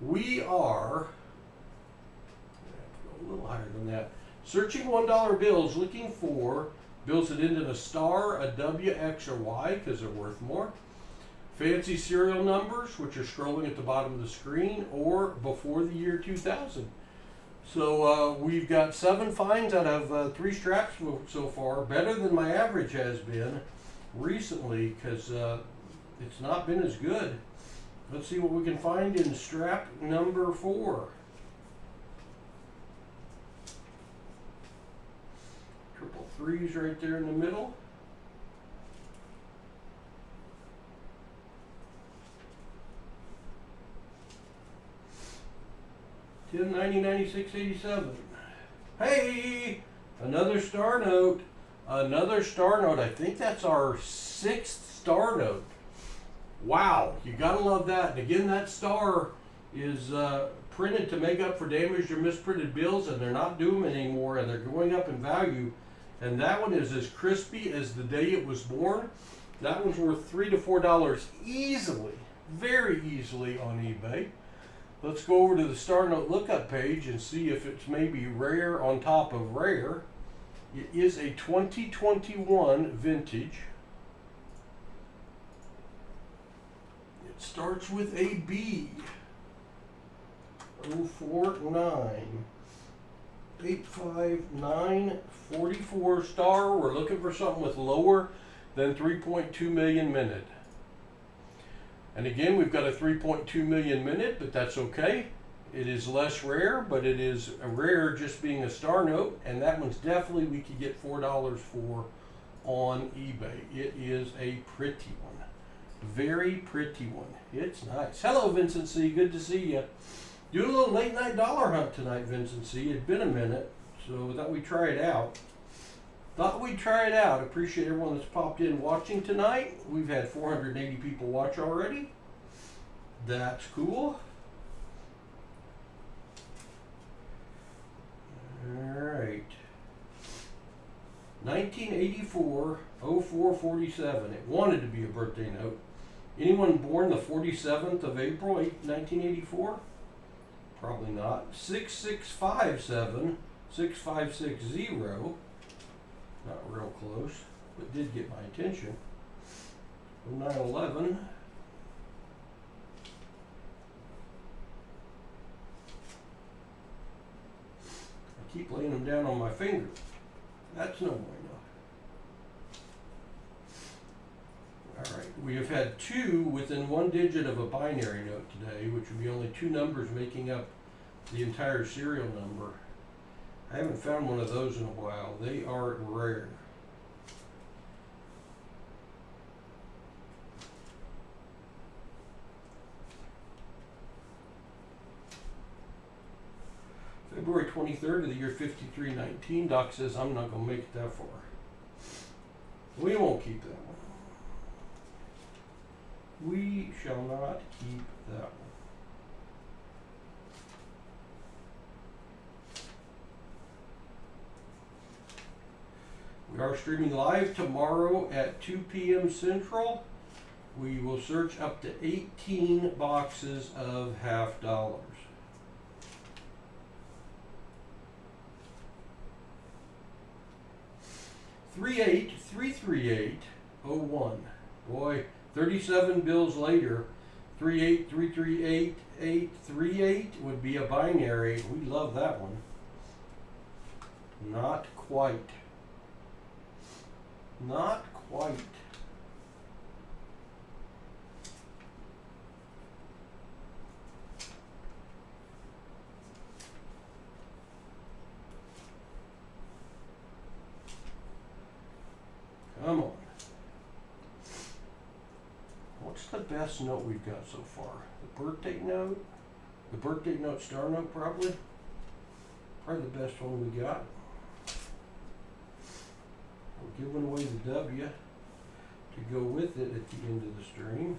we are a little higher than that. Searching $1 bills, looking for bills that end in a star, a W, X, or Y, because they're worth more. Fancy serial numbers, which are scrolling at the bottom of the screen, or before the year 2000. So we've got 7 finds out of 3 straps so far, better than my average has been recently, because it's not been as good. Let's see what we can find in strap number 4. Triple 3s right there in the middle. $10.90, $96.87. Hey, another star note. Another star note. I think that's our 6th star note. Wow, you gotta love that. And again, that star is printed to make up for damaged or misprinted bills, and they're not doing it anymore, and they're going up in value. And that one is as crispy as the day it was born. That one's worth $3 to $4 easily, very easily on eBay. Let's go over to the Star Note lookup page and see if it's maybe rare on top of rare. It is a 2021 vintage. It starts with a B. 049 85944 star. We're looking for something with lower than 3.2 million minute. And again, we've got a 3.2 million minute, but that's okay. It is less rare, but it is a rare just being a star note, and that one's definitely we could get $4 for on eBay. It is a pretty one. Very pretty one. It's nice. Hello, Vincent C. Good to see you. Doing a little late night dollar hunt tonight, Vincent C. It's been a minute, so I thought we'd try it out. Appreciate everyone that's popped in watching tonight. We've had 480 people watch already. That's cool. Alright. 1984 0447. It wanted to be a birthday note. Anyone born the 47th of April 1984? Probably not. 6657 6560. Not real close, but did get my attention. 9/11. I keep laying them down on my finger. That's no bueno. Alright, we have had 2 within 1 digit of a binary note today, which would be only 2 numbers making up the entire serial number. I haven't found one of those in a while. They are rare. February 23rd of the year 5319. Doc says I'm not going to make it that far. We won't keep that one. We shall not keep that one. We are streaming live tomorrow at 2 p.m. Central. We will search up to 18 boxes of $50. $38,338.01. Boy, 37 bills later, 38,338,838 would be a binary. We love that one. Not quite. Not quite. Come on. What's the best note we've got so far? The birthday note? The birthday note star note probably? Probably the best one we got. We're giving away the W to go with it at the end of the stream.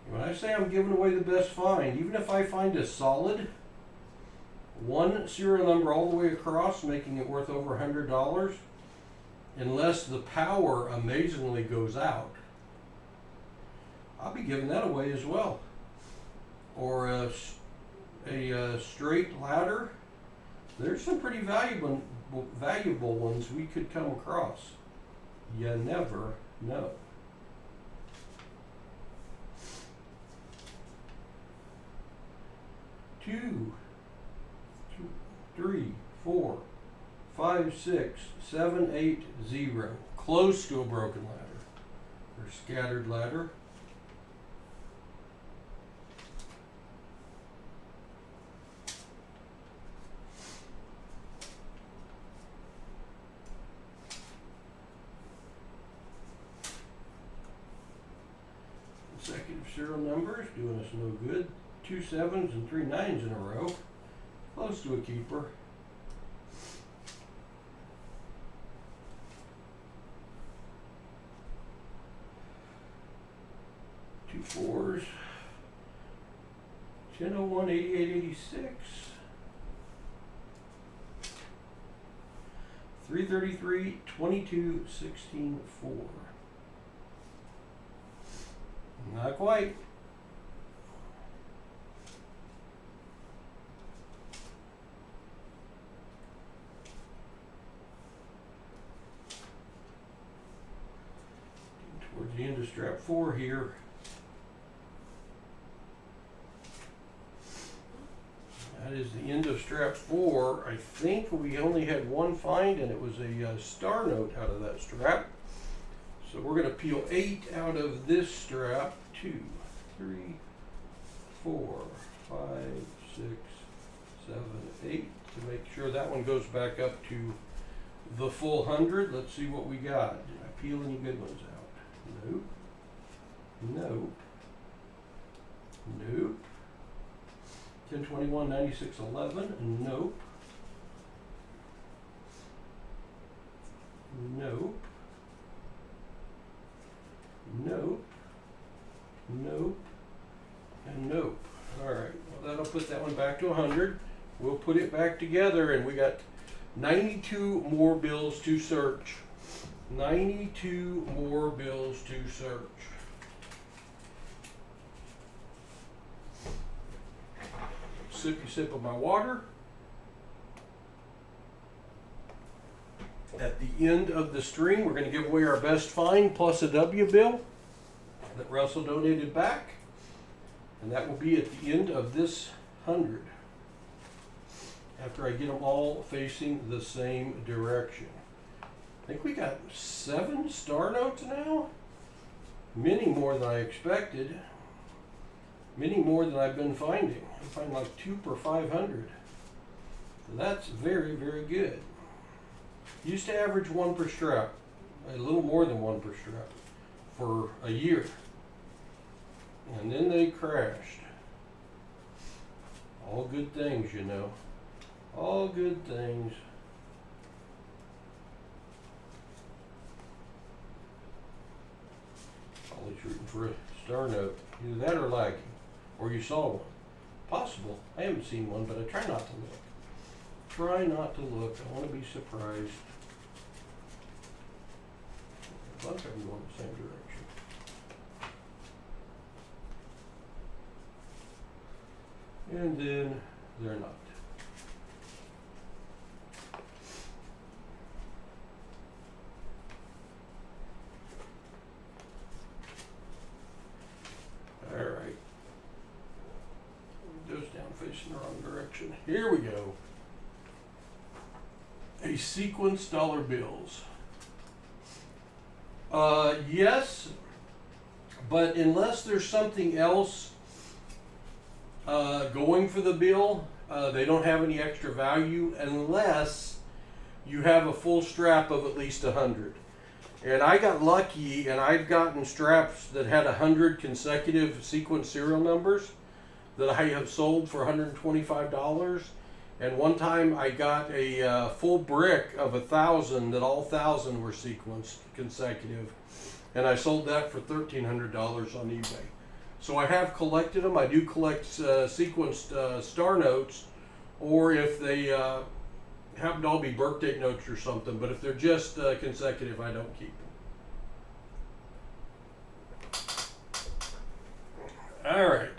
When I say I'm giving away the best find, even if I find a solid 1 serial number all the way across, making it worth over $100, unless the power amazingly goes out, I'll be giving that away as well. Or a straight ladder. There's some pretty valuable ones we could come across. You never know. Two, 3, 4, 5, 6, 7, 8, 0. Close to a broken ladder or scattered ladder. Consecutive serial numbers doing us no good. 2 7s and 3 9s in a row. Close to a keeper. Two fours. 1001 8886. 333 22 16 4. Not quite. Towards the end of strap 4 here. That is the end of strap 4. I think we only had one find, and it was a star note out of that strap. So we're going to peel 8 out of this strap. 2, 3, 4, 5, 6, 7, 8 to make sure that one goes back up to the full 100. Let's see what we got. Did I peel any good ones out? Nope. Nope. Nope. 1021 96 11. Nope. Nope. Nope. Nope. And nope. All right. Well, that'll put that one back to 100. We'll put it back together, and we got 92 more bills to search. 92 more bills to search. Sippy sip of my water. At the end of the string, we're going to give away our best find plus a W bill that Russell donated back. And that will be at the end of this 100. After I get them all facing the same direction. I think we got 7 star notes now. Many more than I expected. Many more than I've been finding. I find like 2 per 500. So that's very, very good. Used to average 1 per strap. A little more than 1 per strap for a year. And then they crashed. All good things, you know. All good things. Always rooting for a star note. Either that or lagging. Or you saw one. Possible. I haven't seen one, but I try not to look. Try not to look. I want to be surprised. A bunch of them going the same direction. And then they're not. All right. Goes down facing the wrong direction. Here we go. A sequence dollar bills. Yes, but unless there's something else going for the bill, they don't have any extra value unless you have a full strap of at least 100. And I got lucky, and I've gotten straps that had 100 consecutive sequence serial numbers that I have sold for $125. And one time I got a full brick of 1,000 that all 1,000 were sequenced consecutive, and I sold that for $1,300 on eBay. So I have collected them. I do collect sequenced star notes, or if they happen to all be birthday notes or something. But if they're just consecutive, I don't keep them. All right.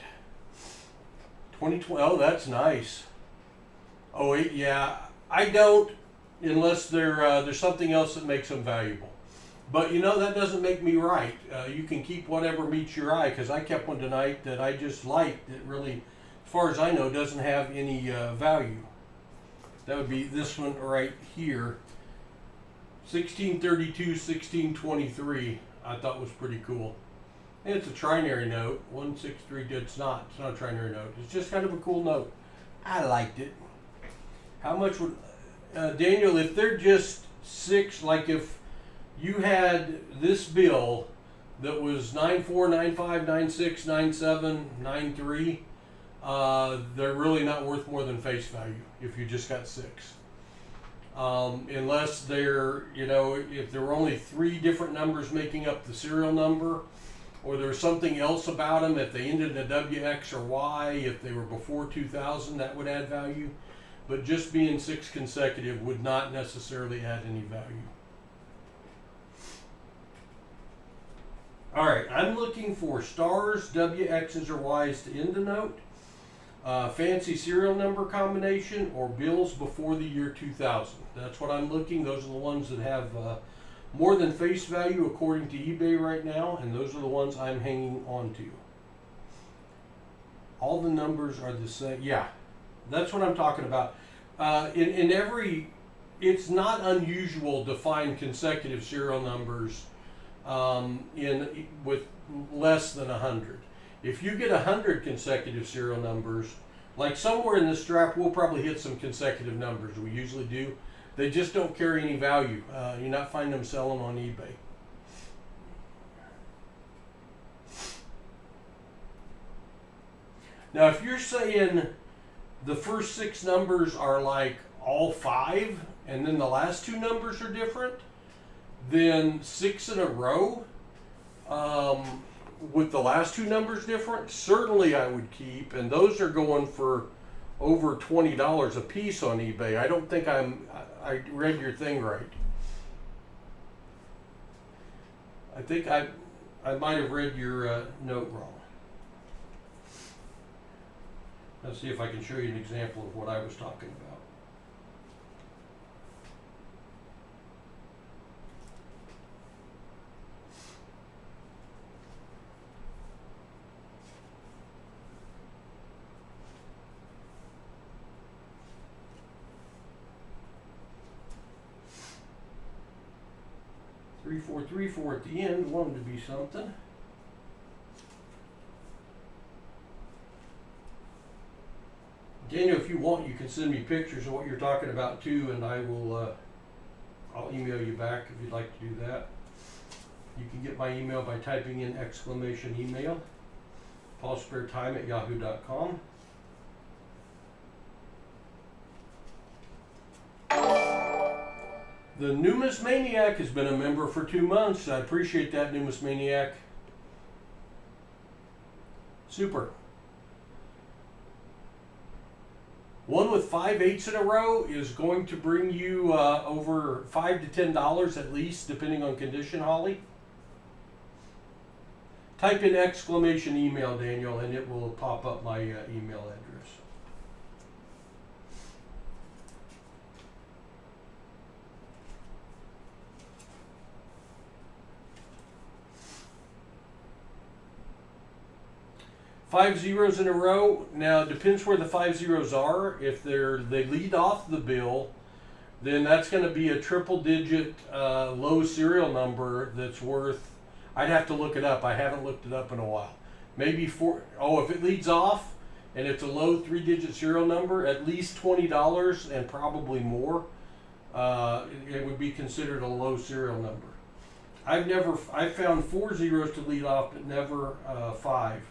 2020. Oh, that's nice. Oh, yeah. I don't, unless there's something else that makes them valuable. But you know, that doesn't make me right. You can keep whatever meets your eye, because I kept one tonight that I just liked that really, as far as I know, doesn't have any value. That would be this one right here. 1632, 1623, I thought was pretty cool. And it's a trinary note. 163, it's not a trinary note. It's just kind of a cool note. I liked it. How much would, Daniel, if they're just 6, like if you had this bill that was 94, 95, 96, 97, 93, they're really not worth more than face value if you just got 6. Unless they're, you know, if there were only 3 different numbers making up the serial number, or there's something else about them. If they ended in a WX or Y, if they were before 2000, that would add value. But just being 6 consecutive would not necessarily add any value. All right, I'm looking for stars, WXs, or Ys to end a note, fancy serial number combination, or bills before the year 2000. That's what I'm looking. Those are the ones that have more than face value according to eBay right now, and those are the ones I'm hanging on to. All the numbers are the same. Yeah, that's what I'm talking about. In every, it's not unusual to find consecutive serial numbers with less than 100. If you get 100 consecutive serial numbers, like somewhere in the strap, we'll probably hit some consecutive numbers. We usually do. They just don't carry any value. You're not finding them selling on eBay. Now, if you're saying the first 6 numbers are like all 5, and then the last 2 numbers are different, then 6 in a row with the last 2 numbers different, certainly I would keep, and those are going for over $20 a piece on eBay. I don't think I read your thing right. I think I might have read your note wrong. Let's see if I can show you an example of what I was talking about. Three, 4, 3, 4 at the end, wanted to be something. Daniel, if you want, you can send me pictures of what you're talking about too, and I will, I'll email you back if you'd like to do that. You can get my email by typing in !email, PasSpareTime@yahoo.com. The Numismaniac has been a member for 2 months. I appreciate that, Numismaniac. Super. One with 5 8s in a row is going to bring you over $5 to $10 at least, depending on condition, Holly. Type in !email, Daniel, and it will pop up my email address. Five zeros in a row. Now it depends where the 5 zeros are. If they lead off the bill, then that's going to be a triple-digit low serial number that's worth. I'd have to look it up. I haven't looked it up in a while. Maybe if it leads off and it's a low 3-digit serial number, at least $20 and probably more. It would be considered a low serial number. I've found 4 zeros to lead off, but never 5.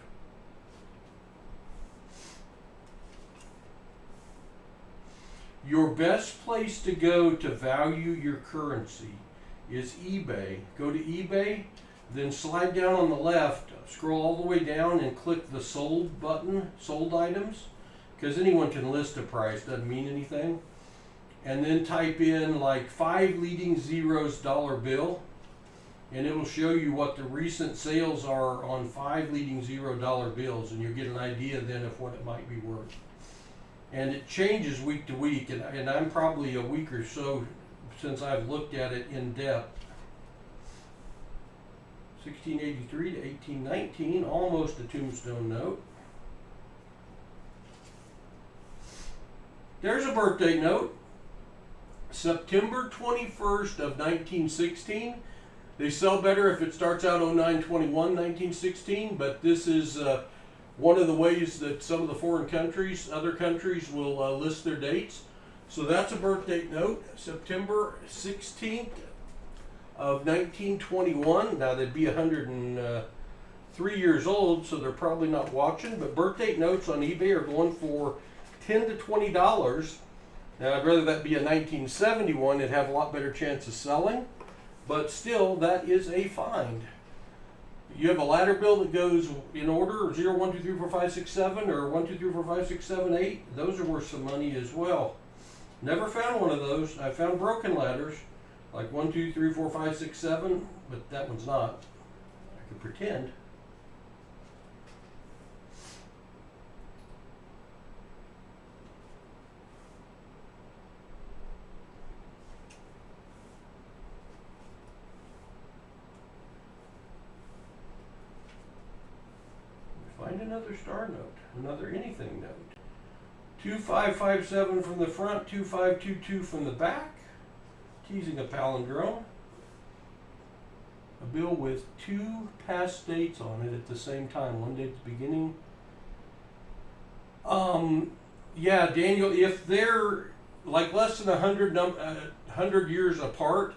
Your best place to go to value your currency is eBay. Go to eBay, then slide down on the left, scroll all the way down and click the sold button, sold items, because anyone can list a price, doesn't mean anything. And then type in like 5 leading zeros dollar bill, and it will show you what the recent sales are on 5 leading $0 bills, and you'll get an idea then of what it might be worth. And it changes week to week, and I'm probably a week or so since I've looked at it in depth. 1683 to 1819, almost a tombstone note. There's a birthday note. September 21st of 1916. They sell better if it starts out 09/21, 1916, but this is one of the ways that some of the other countries will list their dates. So that's a birth date note, September 16th of 1921. Now they'd be 103 years old, so they're probably not watching, but birth date notes on eBay are going for $10 to $20. Now I'd rather that be a 1971, it'd have a lot better chance of selling, but still that is a find. You have a ladder bill that goes in order 0, 1, 2, 3, 4, 5, 6, 7, or 1, 2, 3, 4, 5, 6, 7, 8. Those are worth some money as well. Never found one of those. I found broken ladders, like 1, 2, 3, 4, 5, 6, 7, but that one's not. I could pretend. Find another star note, another anything note. 2557 from the front, 2522 from the back. Teasing a palindrome. A bill with 2 past dates on it at the same time. One date at the beginning. Yeah, Daniel, if they're like less than 100 years apart,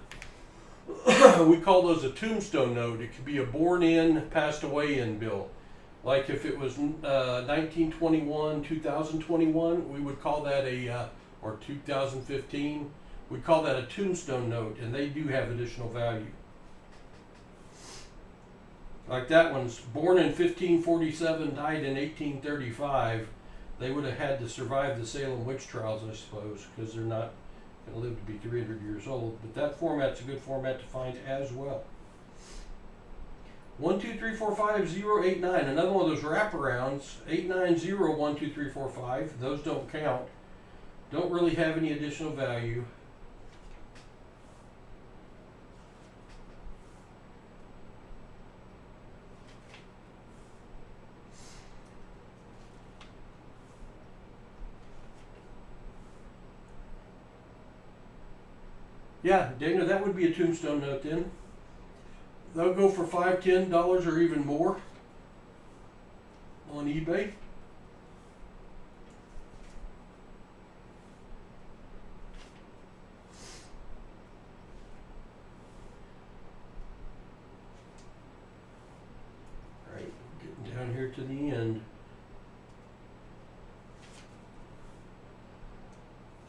we call those a tombstone note. It could be a born in, passed away in bill. Like if it was 1921, 2021, we would call that or 2015, we'd call that a tombstone note, and they do have additional value. Like that one's born in 1547, died in 1835. They would have had to survive the Salem witch trials, I suppose, because they're not going to live to be 300 years old. But that format's a good format to find as well. 1, 2, 3, 4, 5, 0, 8, 9. Another one of those wraparounds. 8, 9, 0, 1, 2, 3, 4, 5. Those don't count. Don't really have any additional value. Yeah, Dana, that would be a tombstone note then. They'll go for $5, $10 or even more on eBay. All right, getting down here to the end.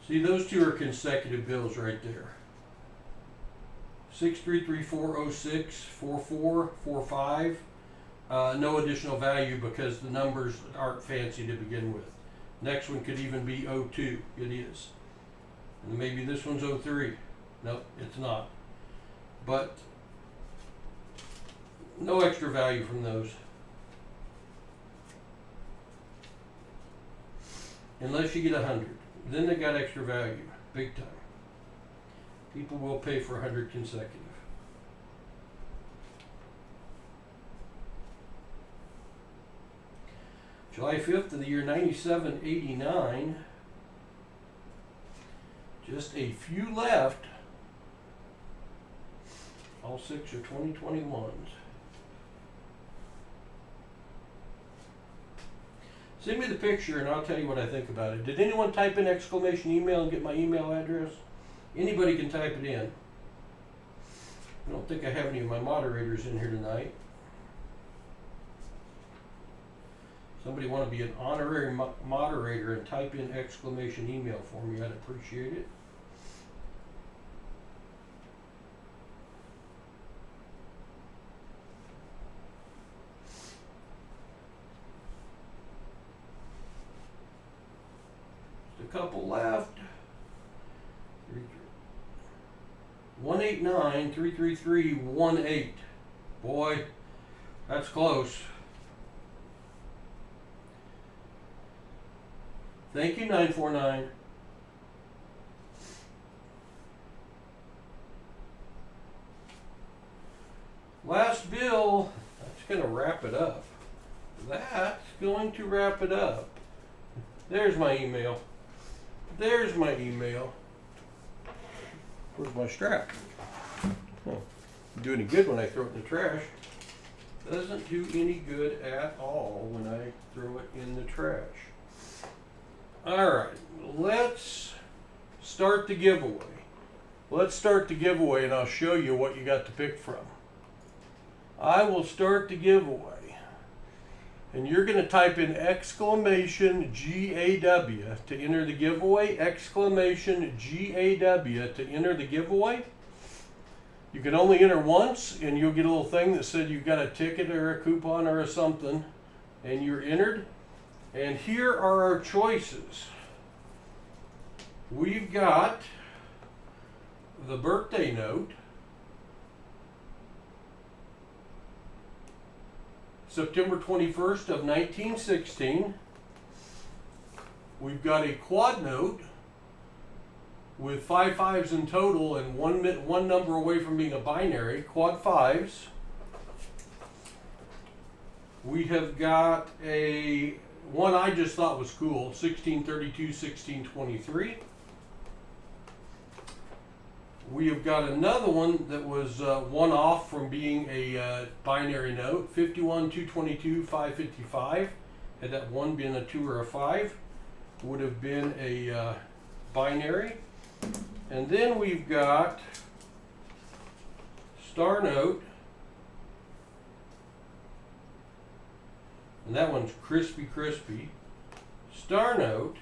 See, those two are consecutive bills right there. 633406 4445. No additional value because the numbers aren't fancy to begin with. Next one could even be 02. It is. And maybe this one's 03. Nope, it's not. But no extra value from those. Unless you get 100. Then they got extra value. Big time. People will pay for 100 consecutive. July 5th of the year 9789. Just a few left. All 6 are 2021s. Send me the picture and I'll tell you what I think about it. Did anyone type in exclamation email and get my email address? Anybody can type it in. I don't think I have any of my moderators in here tonight. Somebody want to be an honorary moderator and type in exclamation email for me, I'd appreciate it. Just a couple left. 189-333-18. Boy, that's close. Thank you, 949. Last bill. That's going to wrap it up. That's going to wrap it up. There's my email. There's my email. Where's my strap? Oh, doesn't do any good when I throw it in the trash. Doesn't do any good at all when I throw it in the trash. Alright, let's start the giveaway. Let's start the giveaway and I'll show you what you got to pick from. I will start the giveaway. And you're going to type in exclamation GAW to enter the giveaway. Exclamation GAW to enter the giveaway. You can only enter once, and you'll get a little thing that said you got a ticket or a coupon or a something, and you're entered. And here are our choices. We've got the birthday note, September 21st of 1916. We've got a quad note with 5 5s in total and one number away from being a binary, quad 5s. We have got a one I just thought was cool, 1632, 1623. We have got another one that was one off from being a binary note, 51, 222, 555. Had that one been a 2 or a 5, would have been a binary. And then we've got star note, and that one's crispy. Star note,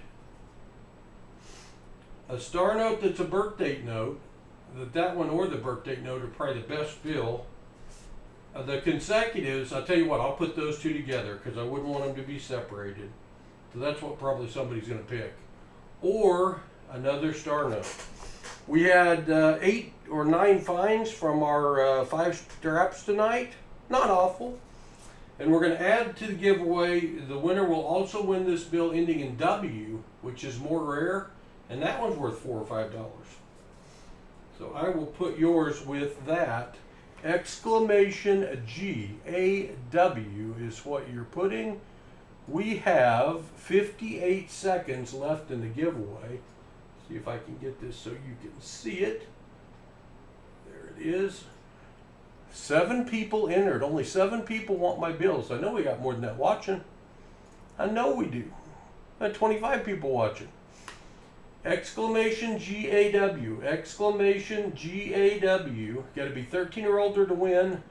a star note that's a birth date note. That one or the birth date note are probably the best bill. The consecutives, I'll tell you what, I'll put those two together because I wouldn't want them to be separated. So that's what probably somebody's going to pick. Or another star note. We had 8 or 9 finds from our 5 straps tonight. Not awful. And we're going to add to the giveaway. The winner will also win this bill ending in W, which is more rare. And that one's worth $4 or $5. So I will put yours with that. Exclamation GAW is what you're putting. We have 58 seconds left in the giveaway. See if I can get this so you can see it. There it is. 7 people entered. Only 7 people want my bills. I know we got more than that watching. I know we do. I had 25 people watching. Exclamation GAW. Exclamation GAW. Got to be 13 or older to win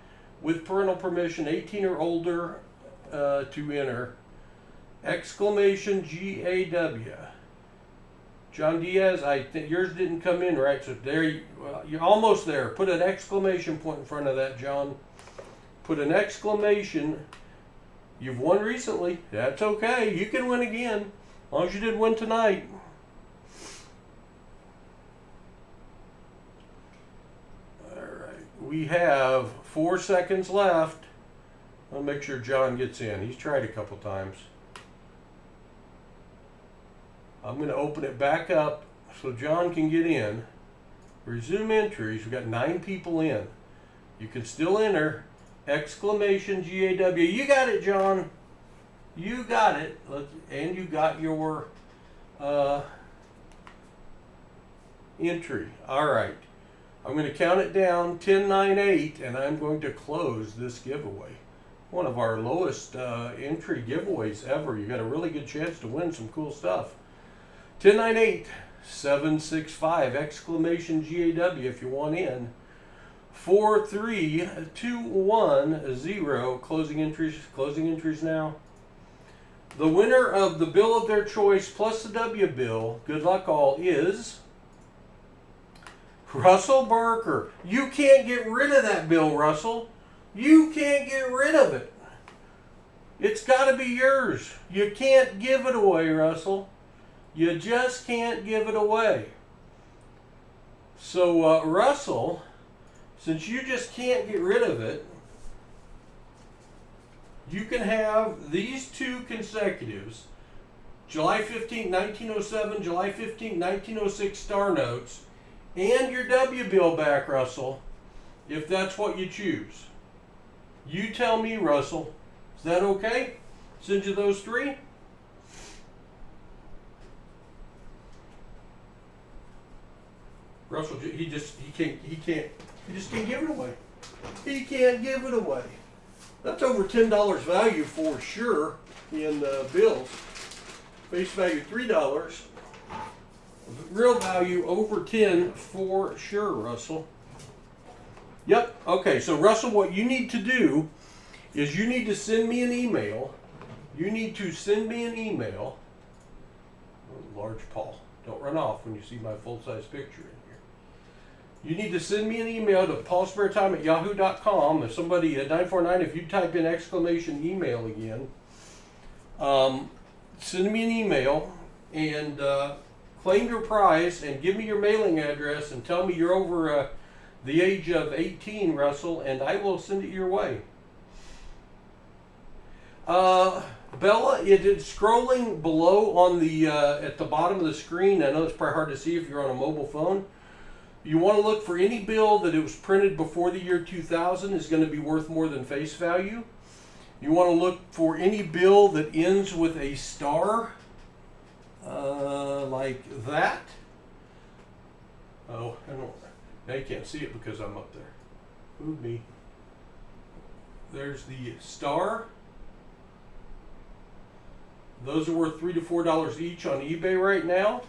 with parental permission. 18 or older to enter. Exclamation GAW. John Diaz, I think yours didn't come in right, so there you're almost there. Put an exclamation point in front of that, John. Put an exclamation. You've won recently. That's okay. You can win again, as long as you did win tonight. All right, we have 4 seconds left. I'll make sure John gets in. He's tried a couple times. I'm going to open it back up so John can get in. Resume entries. We've got 9 people in. You can still enter. Exclamation GAW. You got it, John. You got it. And you got your entry. All right. I'm going to count it down. 10, 9, 8. And I'm going to close this giveaway. One of our lowest entry giveaways ever. You got a really good chance to win some cool stuff. 10, 9, 8, 7, 6, 5, exclamation GAW if you want in. 4, 3, 2, 1, 0, closing entries now. The winner of the bill of their choice plus the W bill, good luck all, is Russell Barker. You can't get rid of that bill, Russell. You can't get rid of it. It's got to be yours. You can't give it away, Russell. You just can't give it away. So, Russell, since you just can't get rid of it, you can have these 2 consecutives, July 15, 1907, July 15, 1906 star notes, and your W bill back, Russell, if that's what you choose. You tell me, Russell. Is that okay? Send you those 3? Russell, he just can't give it away. He can't give it away. That's over $10 value for sure in bills. Face value $3. Real value over 10 for sure, Russell. Yep. Okay, so Russell, what you need to do is you need to send me an email. Large Paul. Don't run off when you see my full-size picture in here. you need to send me an email to PasSpareTime@yahoo.com. If somebody at 949, if you type in exclamation email again, send me an email and claim your prize and give me your mailing address and tell me you're over the age of 18, Russell, and I will send it your way. Bella, it is scrolling below on the at the bottom of the screen. I know it's probably hard to see if you're on a mobile phone. You want to look for any bill that it was printed before the year 2000 is going to be worth more than face value. You want to look for any bill that ends with a star, like that. Oh, I don't. Now you can't see it because I'm up there. Move me. There's the star. Those are worth $3 to $4 each on eBay right now.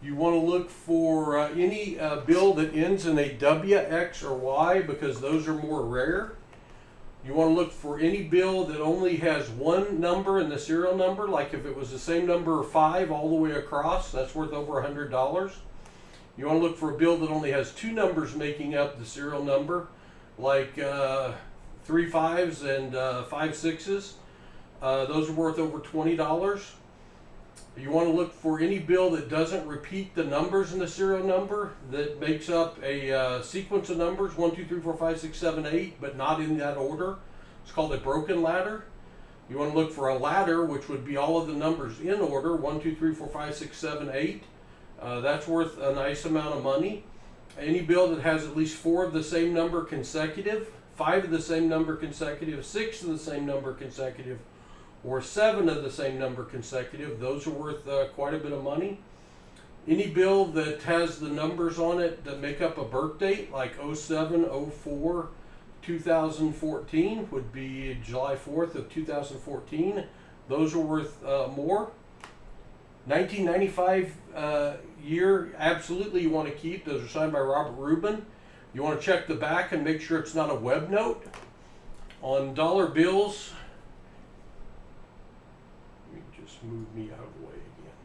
You want to look for any bill that ends in a W, X, or Y because those are more rare. You want to look for any bill that only has one number in the serial number, like if it was the same number 5 all the way across, that's worth over $100. You want to look for a bill that only has 2 numbers making up the serial number, like 3 5s and 5 6s. Those are worth over $20. You want to look for any bill that doesn't repeat the numbers in the serial number, that makes up a sequence of numbers, 1, 2, 3, 4, 5, 6, 7, 8, but not in that order. It's called a broken ladder. You want to look for a ladder, which would be all of the numbers in order, 1, 2, 3, 4, 5, 6, 7, 8. That's worth a nice amount of money. Any bill that has at least 4 of the same number consecutive, 5 of the same number consecutive, 6 of the same number consecutive, or 7 of the same number consecutive, those are worth quite a bit of money. Any bill that has the numbers on it that make up a birth date, like 07, 04, 2014 would be July 4th of 2014. Those are worth more. 1995 year, absolutely you want to keep. Those are signed by Robert Rubin. You want to check the back and make sure it's not a web note. On dollar bills, move me out of the way again.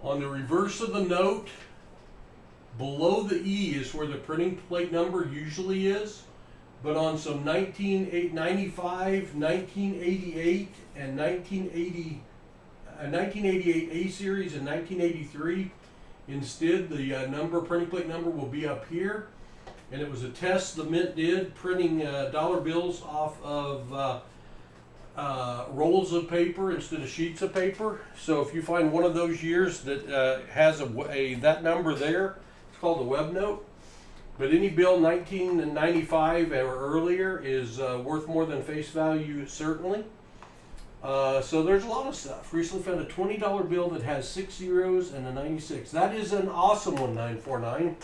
On the reverse of the note, below the E is where the printing plate number usually is, but on some 1995, 1988, and 1988 A series and 1983, instead the printing plate number will be up here. And it was a test the Mint did, printing dollar bills off of rolls of paper instead of sheets of paper. So if you find one of those years that has that number there, it's called a web note. But any bill 1995 or earlier is worth more than face value, certainly. So there's a lot of stuff. Recently found a $20 bill that has 6 zeros and a 96. That is an awesome one, 949.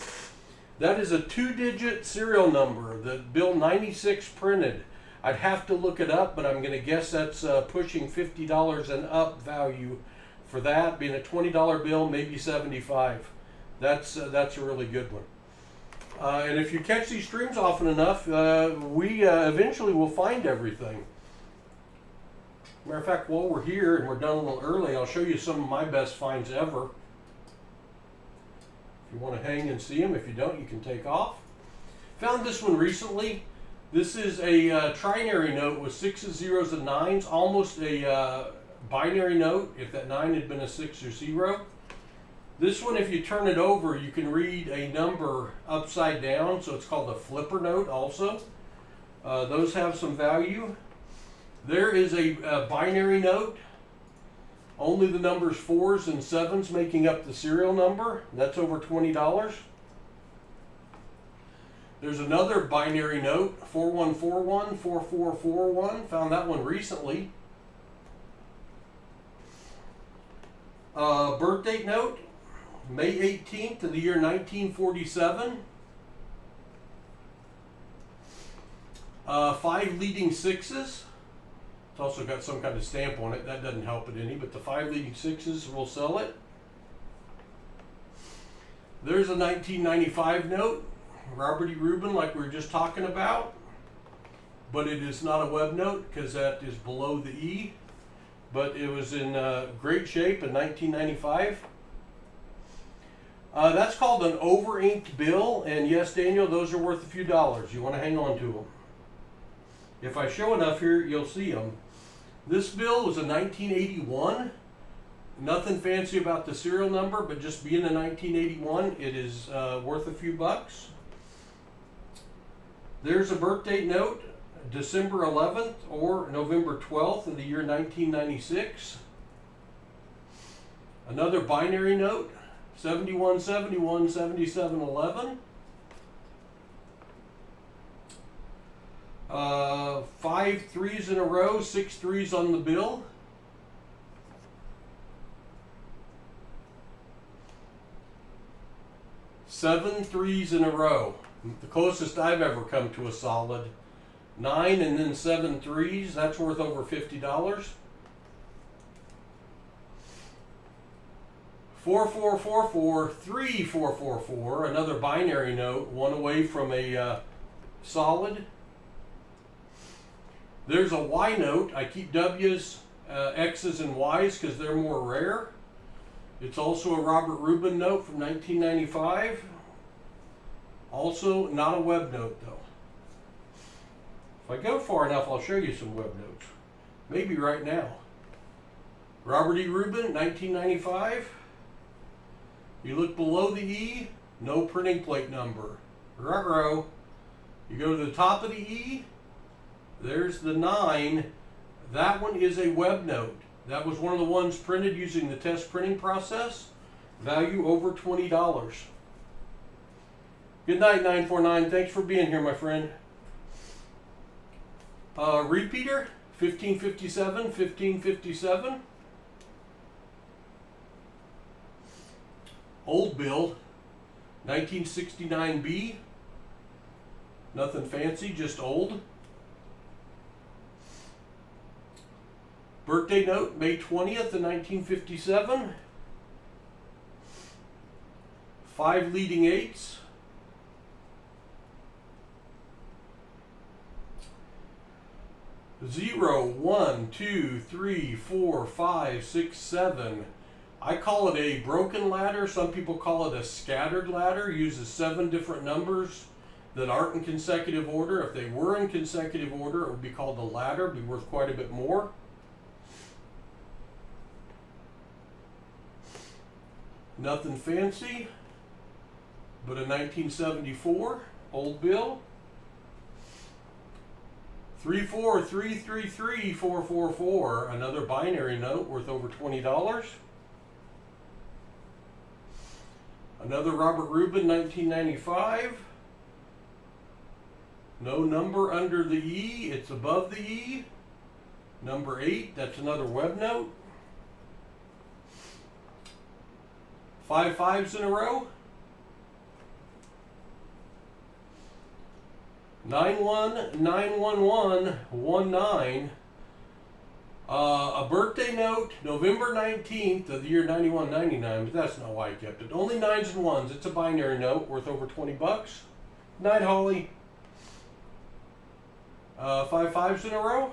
That is a 2-digit serial number, the bill 96 printed. I'd have to look it up, but I'm going to guess that's pushing $50 and up value for that. Being a $20 bill, maybe 75. That's a really good one. And if you catch these streams often enough, we eventually will find everything. Matter of fact, while we're here and we're done a little early, I'll show you some of my best finds ever. If you want to hang and see them, if you don't, you can take off. Found this one recently. This is a trinary note with 6s, 0s, and 9s, almost a binary note if that 9 had been a 6 or 0. This one, if you turn it over, you can read a number upside down, so it's called a flipper note also. Those have some value. There is a binary note, only the numbers 4s and 7s making up the serial number. That's over $20. There's another binary note, 4141, 4441. Found that one recently. Birth date note, May 18th of the year 1947. 5 leading 6s. It's also got some kind of stamp on it. That doesn't help it any, but the 5 leading 6s will sell it. There's a 1995 note, Robert E. Rubin, like we were just talking about. but it is not a web note because that is below the E. But it was in great shape in 1995. That's called an over-inked bill, and yes, Daniel, those are worth a few dollars. You want to hang on to them. If I show enough here, you'll see them. This bill was a 1981. Nothing fancy about the serial number, but just being a 1981, it is worth a few bucks. There's a birthday note, December 11th or November 12th in the year 1996. Another binary note, 7171 7711. 5 3s in a row, 6 3s on the bill. Seven 3s in a row. The closest I've ever come to a solid. 9 and then 7 3s. That's worth over $50. 4444 3444. Another binary note. One away from a solid. There's a Y note. I keep W's, X's, and Y's because they're more rare. It's also a Robert Rubin note from 1995. Also not a web note though. If I go far enough, I'll show you some web notes. Maybe right now. Robert E. Rubin, 1995. You look below the E, no printing plate number. Ruh-roh. You go to the top of the E, there's the 9. That one is a web note. That was one of the ones printed using the test printing process. Value over $20. Good night, 949. Thanks for being here, my friend. Repeater, 1557, 1557. Old bill, 1969B. Nothing fancy, just old. Birthday note, May 20th of 1957. 5 leading 8s. 0, 1, 2, 3, 4, 5, 6, 7. I call it a broken ladder. Some people call it a scattered ladder. Uses 7 different numbers that aren't in consecutive order. If they were in consecutive order, it would be called a ladder. It'd be worth quite a bit more. Nothing fancy, but a 1974 old bill. 34333 another binary note worth over $20. Another Robert Rubin, 1995. No number under the E, it's above the E. Number 8, that's another web note. 5 5s in a row. 919119. A birthday note, November 19th of the year 9199, but that's not why I kept it. Only 9s and 1s. It's a binary note worth over $20. Night, Holly. 5 5s in a row.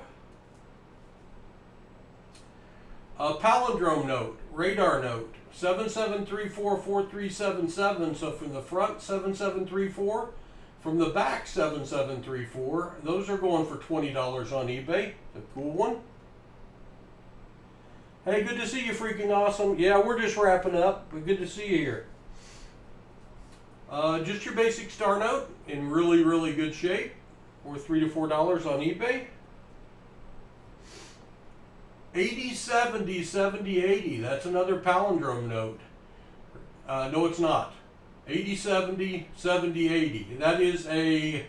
A palindrome note, radar note, 77344377. So from the front, 7734. From the back, 7734. Those are going for $20 on eBay. A cool one. Hey, good to see you, freaking awesome. Yeah, we're just wrapping up, but good to see you here. Just your basic star note in really, really good shape. Worth $3 to $4 on eBay. 80 70 70 80. That's another palindrome note. No, it's not. 80 70 70 80. That is a.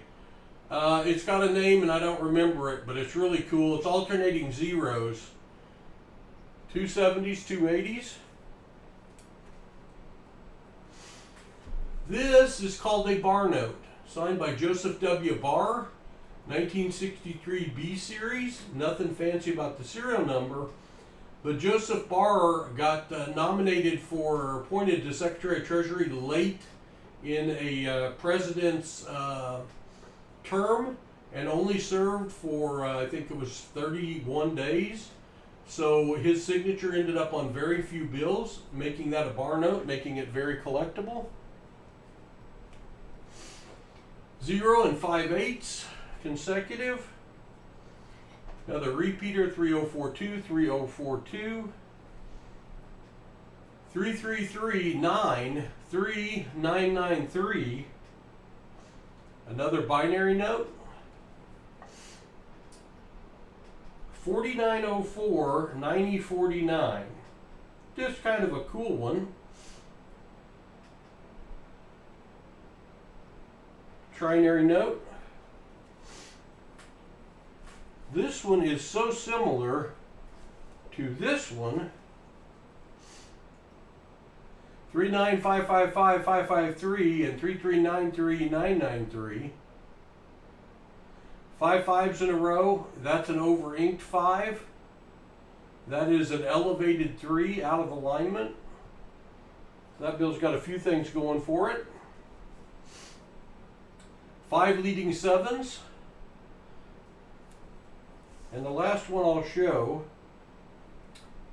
It's got a name and I don't remember it, but it's really cool. It's alternating zeros. 2 70s, 2 80s. This is called a bar note, signed by Joseph W. Barr, 1963 B series. Nothing fancy about the serial number, but Joseph Barr got nominated for, appointed to Secretary of Treasury late in a president's term, and only served for, I think it was 31 days. So his signature ended up on very few bills, making that a bar note, making it very collectible. 0 and 5/8 consecutive. Another repeater, 3042, 3042. 333-93993. Another binary note. 4904-9049. Just kind of a cool one. Trinary note. This one is so similar to this one. 39555-553 and 3393-993. 5 5s in a row. That's an over inked 5. That is an elevated 3 out of alignment. That bill's got a few things going for it. 5 leading 7s. And the last one I'll show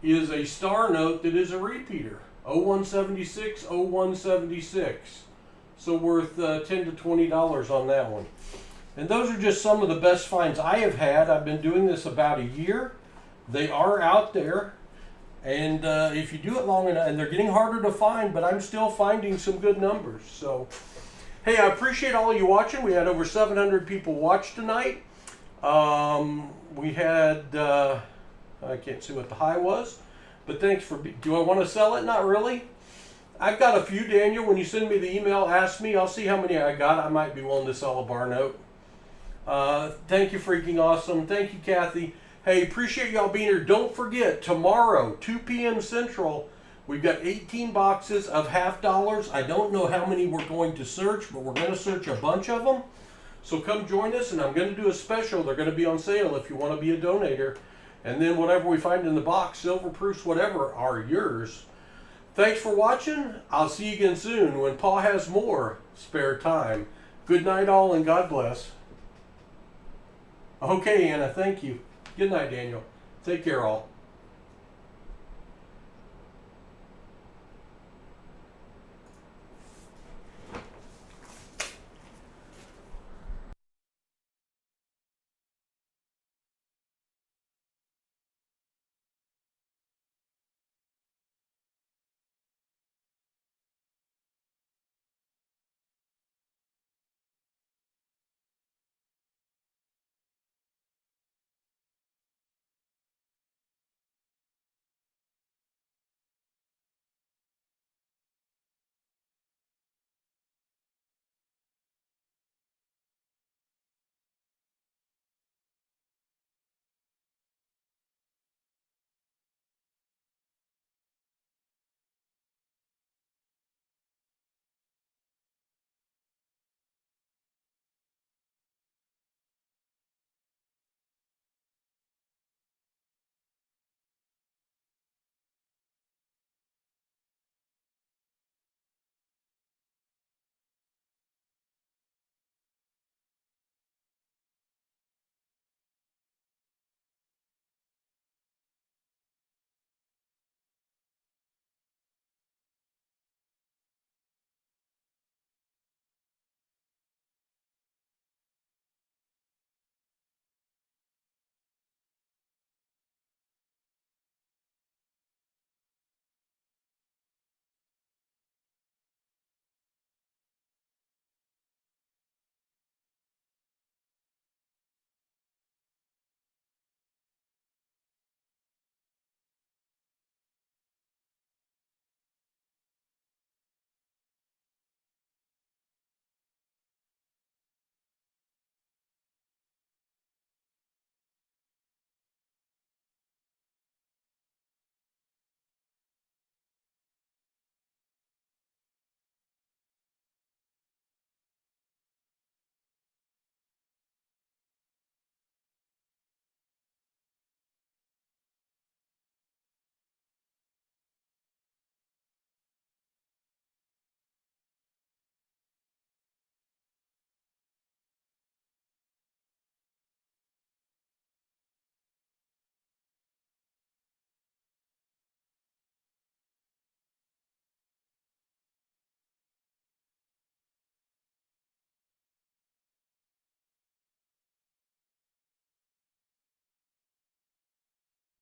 is a star note that is a repeater. 0176, 0176. So worth $10 to $20 on that one. And those are just some of the best finds I have had. I've been doing this about a year. They are out there. And if you do it long enough, and they're getting harder to find, but I'm still finding some good numbers. So, hey, I appreciate all of you watching. We had over 700 people watch tonight. We had, I can't see what the high was, but thanks for, do I want to sell it? Not really. I've got a few, Daniel. When you send me the email, ask me. I'll see how many I got. I might be willing to sell a bar note. Thank you, freaking awesome. Thank you, Kathy. Hey, appreciate y'all being here. Don't forget, tomorrow, 2 p.m. Central, we've got 18 boxes of $50. I don't know how many we're going to search, but we're going to search a bunch of them. So come join us, and I'm going to do a special. They're going to be on sale if you want to be a donator. And then whatever we find in the box, silver proofs, whatever, are yours. Thanks for watching. I'll see you again soon when Pa has more spare time. Good night all, and God bless. Okay, Anna, thank you. Good night, Daniel. Take care all.